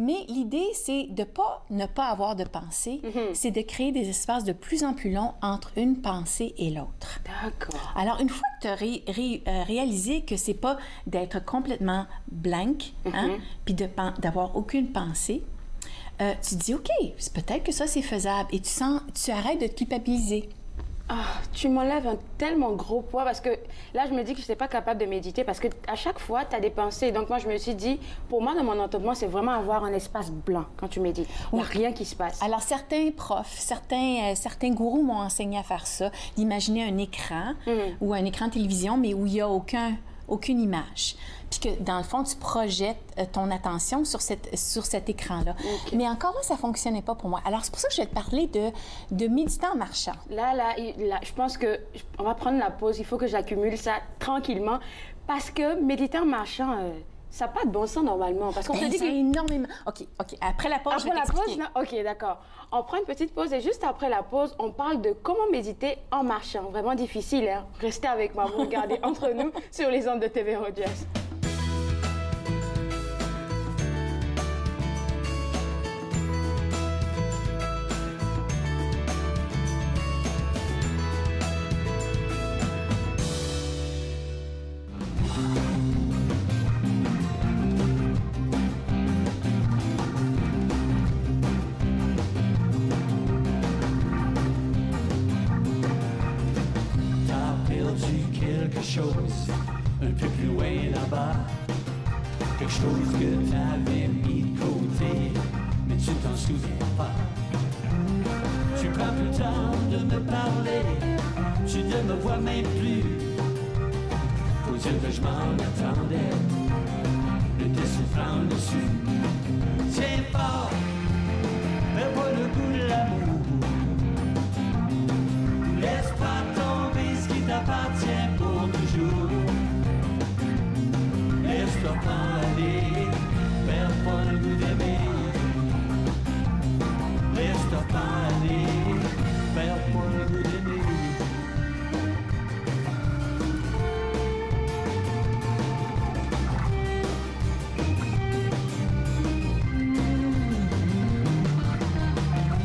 Mais l'idée, c'est de ne pas avoir de pensée, c'est de créer des espaces de plus en plus longs entre une pensée et l'autre. D'accord. Alors, une fois que tu as réalisé que c'est pas d'être complètement blank, puis d'avoir aucune pensée, tu te dis, OK, peut-être que ça, c'est faisable. Et tu arrêtes de te culpabiliser. Ah, tu m'enlèves un tellement gros poids parce que là, je me dis que je n'étais pas capable de méditer parce qu'à chaque fois, tu as des pensées. Donc, moi, je me suis dit, pour moi, dans mon entendement, c'est vraiment avoir un espace blanc quand tu médites. Il n'y a rien qui se passe. Alors, certains profs, certains gourous m'ont enseigné à faire ça, d'imaginer un écran ou un écran de télévision, mais où il n'y a aucune image. Puis que, dans le fond, tu projettes ton attention sur cet écran-là. Okay. Mais encore là, ça ne fonctionnait pas pour moi. Alors, c'est pour ça que je vais te parler de méditer en marchant. Là, je pense qu'on va prendre la pause. Il faut que j'accumule ça tranquillement. Parce que méditer en marchant, ça n'a pas de bon sens normalement. Parce qu'on se dit énormément. OK. Après la pause, je vais t'expliquer. OK, d'accord. On prend une petite pause et juste après la pause, on parle de comment méditer en marchant. Vraiment difficile, hein? Restez avec moi, vous regardez entre nous sur les ondes de TV Rogers. Un peu plus loin là-bas, quelque chose que t'avais mis de côté, mais tu t'en souviens pas. Tu prends plus le temps de me parler, tu ne me vois même plus. Faut dire que je m'en attendais, le découvrant dessus. Tiens fort, perds pas le goût de l'amour. Laisse pas tomber ce qui t'appartient pour toujours. Laisse-toi pas aller, perds pas le goût d'aimer. Laisse-toi pas aller, perds pas le goût d'aimer.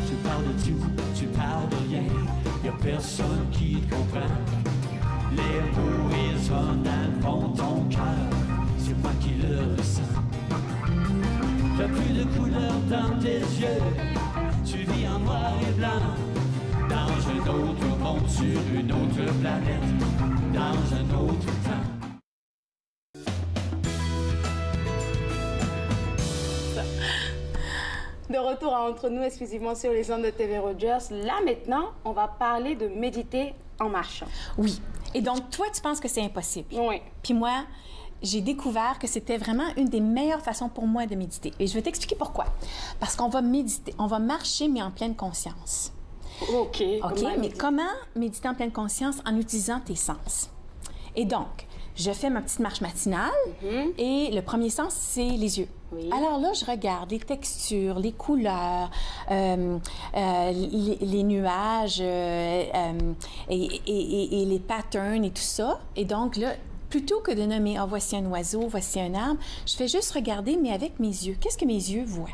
Tu parles de tout, tu parles de rien, y'a personne qui te comprend. Les mots résonnent dans le fond de ton cœur, c'est moi qui le ressens. T'as plus de couleur dans tes yeux, tu vis en noir et blanc. Dans un autre monde, sur une autre planète, dans un autre temps. De retour entre nous exclusivement sur les ondes de TV Rogers. Là, maintenant, on va parler de méditer en marchant. Oui. Et donc, toi, tu penses que c'est impossible. Oui. Puis moi, j'ai découvert que c'était vraiment une des meilleures façons pour moi de méditer. Et je vais t'expliquer pourquoi. Parce qu'on va méditer, on va marcher, mais en pleine conscience. OK. Mais comment méditer en pleine conscience en utilisant tes sens? Et donc, je fais ma petite marche matinale et le premier sens, c'est les yeux. Oui. Alors là, je regarde les textures, les couleurs, les nuages et les patterns et tout ça. Et donc là, plutôt que de nommer « Ah, voici un oiseau, voici un arbre », je fais juste regarder, mais avec mes yeux. Qu'est-ce que mes yeux voient?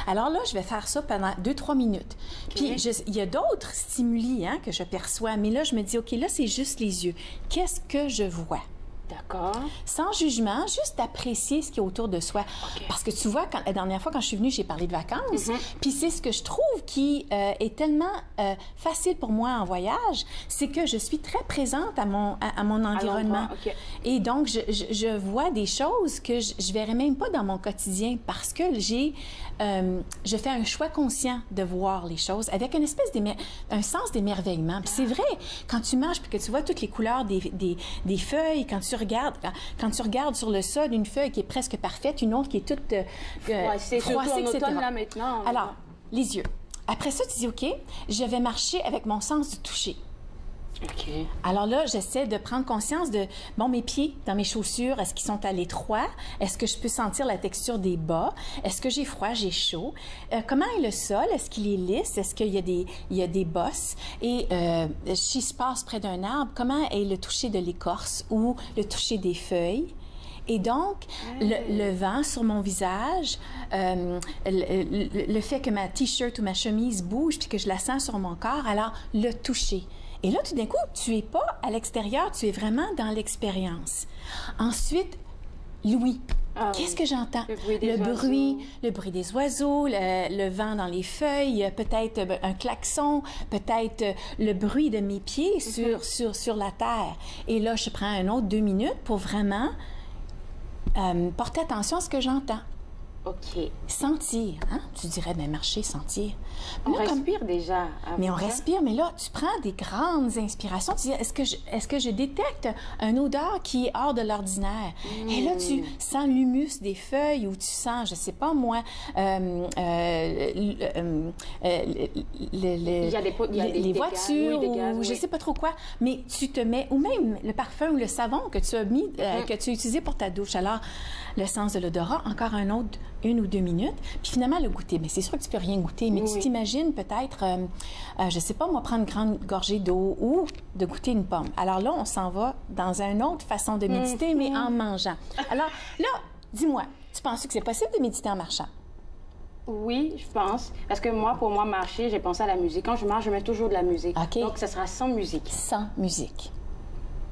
Alors là, je vais faire ça pendant 2-3 minutes. Puis, il y a d'autres stimuli que je perçois, mais là, je me dis, OK, là, c'est juste les yeux. Qu'est-ce que je vois? D'accord. Sans jugement, juste apprécier ce qui est autour de soi. Okay. Parce que tu vois, la dernière fois, quand je suis venue, j'ai parlé de vacances. Puis c'est ce que je trouve qui est tellement facile pour moi en voyage, c'est que je suis très présente à mon environnement. Okay. Et donc, je vois des choses que je verrais même pas dans mon quotidien parce que je fais un choix conscient de voir les choses avec une espèce un sens d'émerveillement. Puis c'est vrai, quand tu marches puis que tu vois toutes les couleurs des feuilles, quand tu regardes sur le sol une feuille qui est presque parfaite, une autre qui est toute froissée, etc. Automne, là, maintenant. Alors, les yeux. Après ça, tu dis, OK, je vais marcher avec mon sens du toucher. OK. Alors là, j'essaie de prendre conscience de, mes pieds dans mes chaussures, est-ce qu'ils sont à l'étroit? Est-ce que je peux sentir la texture des bas? Est-ce que j'ai froid, j'ai chaud? Comment est le sol? Est-ce qu'il est lisse? Est-ce qu'il y a des bosses? Et si je passe près d'un arbre, comment est le toucher de l'écorce ou le toucher des feuilles? Et donc, le vent sur mon visage, le fait que ma T-shirt ou ma chemise bouge puis que je la sens sur mon corps, alors le toucher. Et là, tout d'un coup, tu n'es pas à l'extérieur, tu es vraiment dans l'expérience. Ensuite, l'ouïe. Qu'est-ce que j'entends? Le bruit des oiseaux, le vent dans les feuilles, peut-être un klaxon, peut-être le bruit de mes pieds sur la terre. Et là, je prends un autre 2 minutes pour vraiment porter attention à ce que j'entends. OK. Sentir, hein? Tu dirais, bien, marcher, sentir. On respire déjà. Mais on respire, mais là, tu prends des grandes inspirations. Tu dis, est-ce que je détecte une odeur qui est hors de l'ordinaire? Et là, tu sens l'humus des feuilles ou tu sens, je sais pas moi, les voitures ou je sais pas trop quoi. Mais tu te mets, ou même le parfum ou le savon que tu as mis, que tu as utilisé pour ta douche. Alors, le sens de l'odorat, encore un autre 1 ou 2 minutes. Puis finalement, le goûter. Mais c'est sûr que tu peux rien goûter, mais tu t'imagines peut-être, je sais pas, moi, prendre une grande gorgée d'eau ou de goûter une pomme. Alors là, on s'en va dans une autre façon de méditer, mais en mangeant. Alors là, dis-moi, tu penses que c'est possible de méditer en marchant? Oui, je pense. Parce que moi, pour moi, marcher, j'ai pensé à la musique. Quand je marche, je mets toujours de la musique. Donc, ça sera sans musique. Sans musique.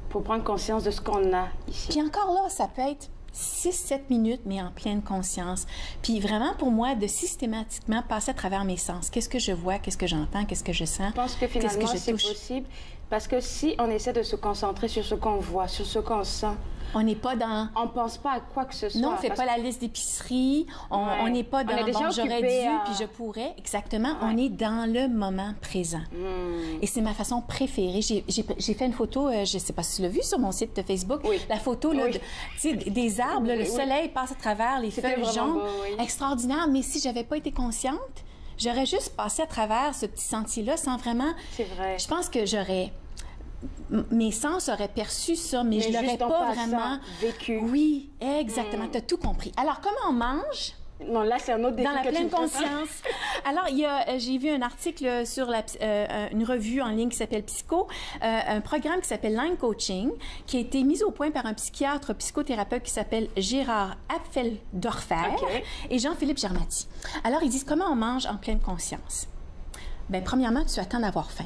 Pour prendre conscience de ce qu'on a ici. Puis encore là, ça peut être 6-7 minutes, mais en pleine conscience. Puis vraiment, pour moi, de systématiquement passer à travers mes sens. Qu'est-ce que je vois? Qu'est-ce que j'entends? Qu'est-ce que je sens? Je pense que finalement, c'est possible. Parce que si on essaie de se concentrer sur ce qu'on voit, sur ce qu'on sent, on n'est pas dans... On pense pas à quoi que ce soit. Non, on ne fait pas la liste d'épicerie. On n'est pas dans... Bon, j'aurais dû, puis je pourrais. Exactement. On est dans le moment présent. Et c'est ma façon préférée. J'ai fait une photo, je ne sais pas si tu l'as vu sur mon site de Facebook, la photo là, des arbres, là, le soleil passe à travers les feuilles jaunes. Extraordinaire. Mais si je n'avais pas été consciente, j'aurais juste passé à travers ce petit sentier-là sans vraiment... C'est vrai. Je pense que j'aurais... Mes sens auraient perçu ça, mais je l'aurais pas vraiment vécu. Oui, exactement. Tu as tout compris. Alors, comment on mange? Non, là, c'est un autre défi. Dans la pleine conscience. Alors, j'ai vu un article sur une revue en ligne qui s'appelle Psycho, un programme qui s'appelle Line Coaching, qui a été mis au point par un psychiatre psychothérapeute qui s'appelle Gérard Apfeldorfer et Jean-Philippe Germati. Alors, ils disent comment on mange en pleine conscience. Bien, premièrement, tu attends d'avoir faim.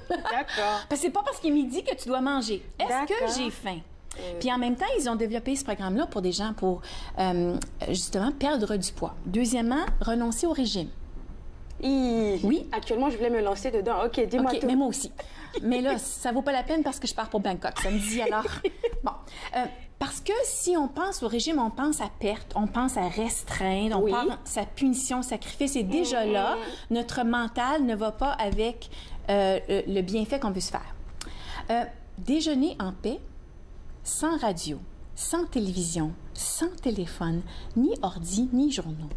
D'accord. Parce que c'est pas parce qu'il est midi que tu dois manger. Est-ce que j'ai faim? Puis en même temps, ils ont développé ce programme-là pour des gens pour, justement, perdre du poids. Deuxièmement, renoncer au régime. Oui. Actuellement, je voulais me lancer dedans. OK, dis-moi tout. Mais moi aussi. Mais là, ça vaut pas la peine parce que je pars pour Bangkok samedi, alors... Bon. Parce que si on pense au régime, on pense à perte, on pense à restreindre, on pense à punition, sacrifice. Et déjà là, notre mental ne va pas avec le bienfait qu'on veut se faire. Déjeuner en paix, sans radio, sans télévision, sans téléphone, ni ordi, ni journaux.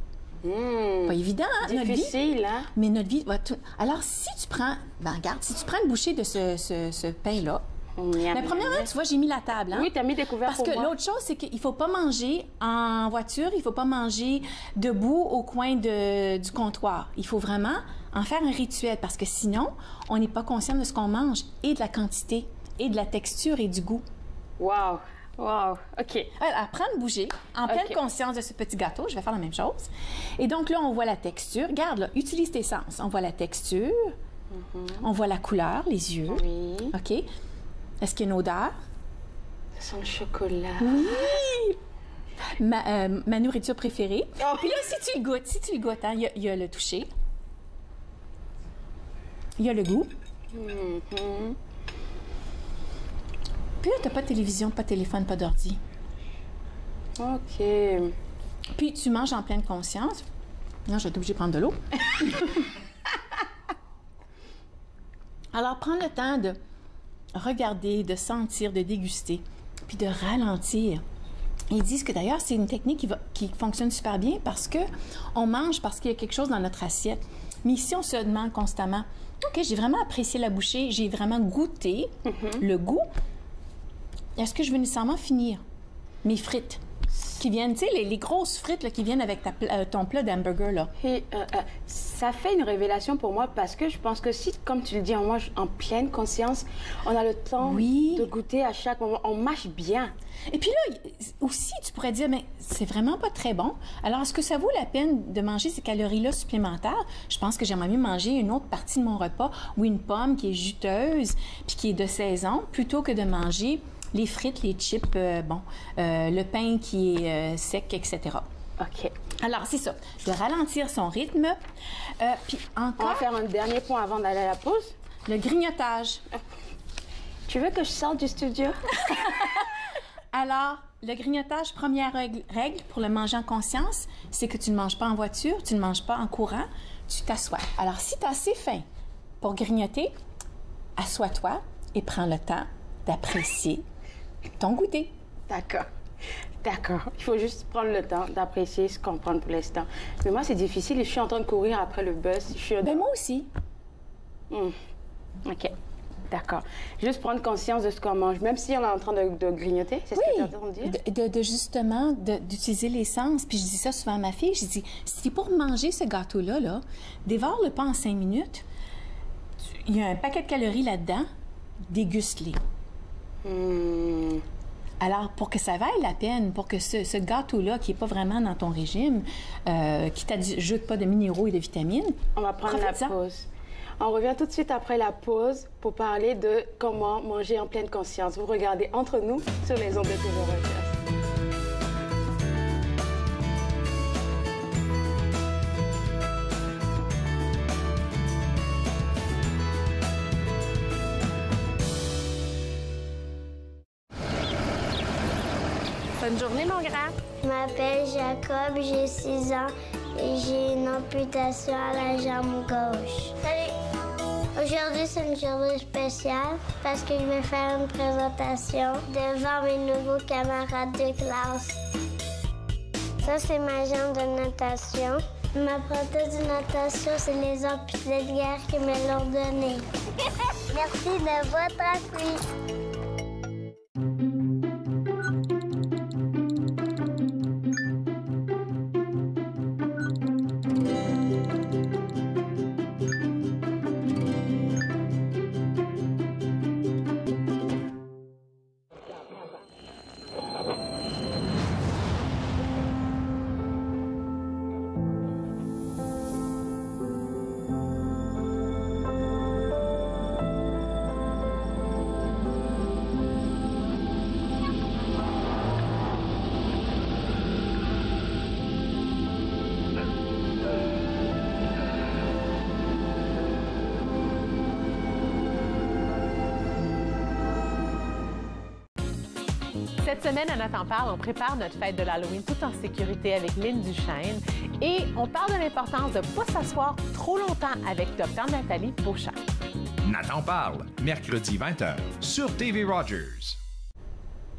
Pas évident, hein? Difficile, hein? Mais notre vie va tout... Alors, si tu prends... Ben, regarde, si tu prends une bouchée de ce pain-là, mais premièrement, tu vois, j'ai mis la table. Hein? Oui, tu as mis des couverts Parce que l'autre chose, c'est qu'il ne faut pas manger en voiture, il ne faut pas manger debout au coin du comptoir. Il faut vraiment en faire un rituel parce que sinon, on n'est pas conscient de ce qu'on mange et de la quantité et de la texture et du goût. Wow! Wow! OK. Alors, prends une bougie en pleine conscience de ce petit gâteau. Je vais faire la même chose. Et donc là, on voit la texture. Regarde, là, utilise tes sens. On voit la texture. On voit la couleur, les yeux. Oui. OK. Est-ce qu'il y a une odeur? Ça sent le chocolat. Oui! Ma nourriture préférée. Puis là, si tu le goûtes, hein, il y a le toucher. Il y a le goût. Puis là, tu n'as pas de télévision, pas de téléphone, pas d'ordi. OK. Puis tu manges en pleine conscience. Non, je vais être obligée de prendre de l'eau. Alors, prends le temps de regarder, de sentir, de déguster, puis de ralentir. Ils disent que d'ailleurs, c'est une technique qui fonctionne super bien parce que on mange parce qu'il y a quelque chose dans notre assiette. Mais ici, on se demande constamment, OK, j'ai vraiment apprécié la bouchée, j'ai vraiment goûté le goût. Est-ce que je veux nécessairement finir mes frites? qui viennent, tu sais, les grosses frites là, qui viennent avec ton plat d'hamburger, là. Et ça fait une révélation pour moi parce que je pense que si, comme tu le dis, on mange en pleine conscience, on a le temps de goûter à chaque moment, on mâche bien. Et puis là, aussi, tu pourrais dire, mais c'est vraiment pas très bon. Alors, est-ce que ça vaut la peine de manger ces calories-là supplémentaires? Je pense que j'aimerais mieux manger une autre partie de mon repas ou une pomme qui est juteuse puis qui est de saison plutôt que de manger les frites, les chips, le pain qui est sec, etc. OK. Alors, c'est ça, de ralentir son rythme. Puis encore... On va faire un dernier point avant d'aller à la pause. Le grignotage. Tu veux que je sorte du studio? Alors, le grignotage, première règle pour le manger en conscience, c'est que tu ne manges pas en voiture, tu ne manges pas en courant, tu t'assois. Alors, si tu as assez faim pour grignoter, assois-toi et prends le temps d'apprécier ton goûter. D'accord. D'accord. Il faut juste prendre le temps d'apprécier ce qu'on prend pour l'instant. Mais moi, c'est difficile et je suis en train de courir après le buzz. Ben moi aussi. OK. D'accord. Juste prendre conscience de ce qu'on mange, même si on est en train de grignoter, c'est ce que tu es en train de dire? Justement, d'utiliser les sens. Puis je dis ça souvent à ma fille, je dis, si pour manger ce gâteau-là, là, dévore-le pas en 5 minutes. Il y a un paquet de calories là-dedans, déguste-les. Alors, pour que ça vaille la peine, pour que ce gâteau-là, qui n'est pas vraiment dans ton régime, qui t'ajoute pas de minéraux et de vitamines... On va prendre la pause. On revient tout de suite après la pause pour parler de comment manger en pleine conscience. Vous regardez Entre nous sur les ondes de TV Rogers. Bonne journée, mon grand. Je m'appelle Jacob, j'ai 6 ans et j'ai une amputation à la jambe gauche. Salut! Aujourd'hui, c'est une journée spéciale parce que je vais faire une présentation devant mes nouveaux camarades de classe. Ça, c'est ma jambe de natation. Ma prothèse de natation, c'est les amputés de guerre qui me l'ont donnée. Merci de votre appui. Cette semaine, à Nathan Parle, on prépare notre fête de l'Halloween tout en sécurité avec Lynn Duchesne et on parle de l'importance de ne pas s'asseoir trop longtemps avec Dr Nathalie Beauchamp. Nathan Parle, mercredi 20h, sur TV Rogers.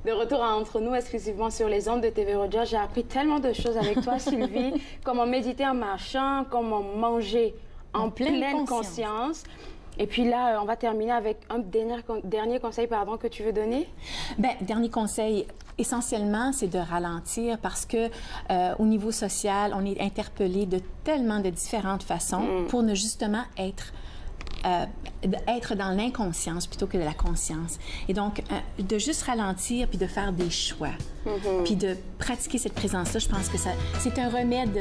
De retour à Entre nous, exclusivement sur les ondes de TV Rogers. J'ai appris tellement de choses avec toi, Sylvie. Comment méditer en marchant, comment manger en pleine conscience. Et puis là, on va terminer avec un dernier conseil que tu veux donner. Bien, dernier conseil, essentiellement, c'est de ralentir parce que au niveau social, on est interpellé de tellement de différentes façons pour ne justement être dans l'inconscience plutôt que de la conscience. Et donc, de juste ralentir puis de faire des choix, puis de pratiquer cette présence-là, je pense que c'est un remède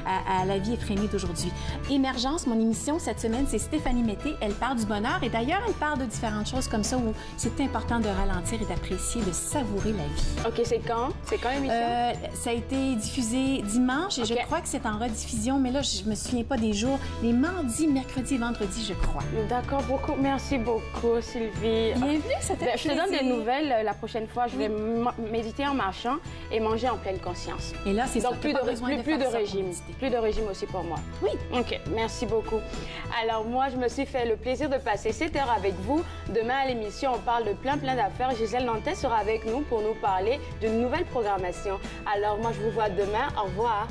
à la vie effrénée d'aujourd'hui. Émergence, mon émission cette semaine, c'est Stéphanie Mété. Elle parle du bonheur et d'ailleurs, elle parle de différentes choses comme ça où c'est important de ralentir et d'apprécier, de savourer la vie. OK, c'est quand? C'est quand l'émission? Ça a été diffusé dimanche et je crois que c'est en rediffusion, mais là, je me souviens pas des jours. Les mardis, mercredis et vendredis, je crois. D'accord, beaucoup. Merci beaucoup, Sylvie. Bienvenue, c'était Je te donne des nouvelles la prochaine fois. Je vais méditer en marchant et manger en pleine conscience. Et là, c'est ça. Donc, plus de régime. Plus de régime aussi pour moi. Oui. OK, merci beaucoup. Alors, moi, je me suis fait le plaisir de passer cette heure avec vous. Demain, à l'émission, on parle de plein d'affaires. Gisèle Nantais sera avec nous pour nous parler d'une nouvelle programmation. Alors, moi, je vous vois demain. Au revoir.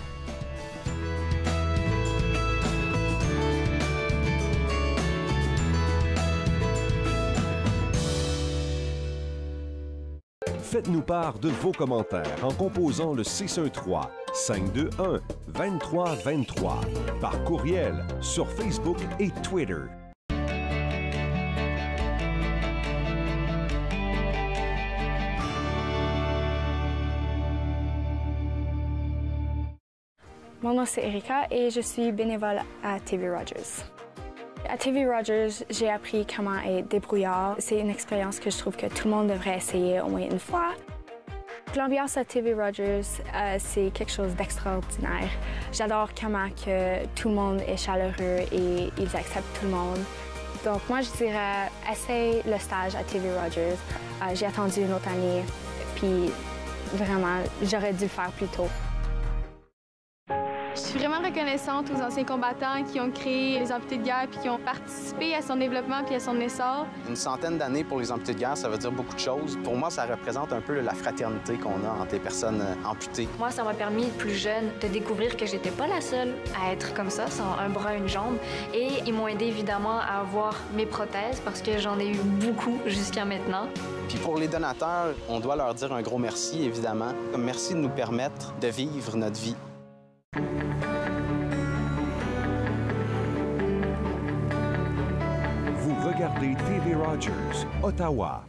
Faites-nous part de vos commentaires en composant le 613-521-2323 par courriel sur Facebook et Twitter. Mon nom c'est Erika et je suis bénévole à TV Rogers. À TV Rogers, j'ai appris comment être débrouillard. C'est une expérience que je trouve que tout le monde devrait essayer au moins une fois. L'ambiance à TV Rogers, c'est quelque chose d'extraordinaire. J'adore comment que tout le monde est chaleureux et ils acceptent tout le monde. Donc moi, je dirais, essaye le stage à TV Rogers. J'ai attendu une autre année, puis vraiment, j'aurais dû le faire plus tôt. Je suis vraiment reconnaissante aux anciens combattants qui ont créé les amputés de guerre puis qui ont participé à son développement puis à son essor. Une centaine d'années pour les amputés de guerre, ça veut dire beaucoup de choses. Pour moi, ça représente un peu la fraternité qu'on a entre les personnes amputées. Moi, ça m'a permis, plus jeune, de découvrir que j'étais pas la seule à être comme ça, sans un bras, une jambe. Et ils m'ont aidé évidemment à avoir mes prothèses parce que j'en ai eu beaucoup jusqu'à maintenant. Puis pour les donateurs, on doit leur dire un gros merci, évidemment. Merci de nous permettre de vivre notre vie. Vous regardez TV Rogers, Ottawa.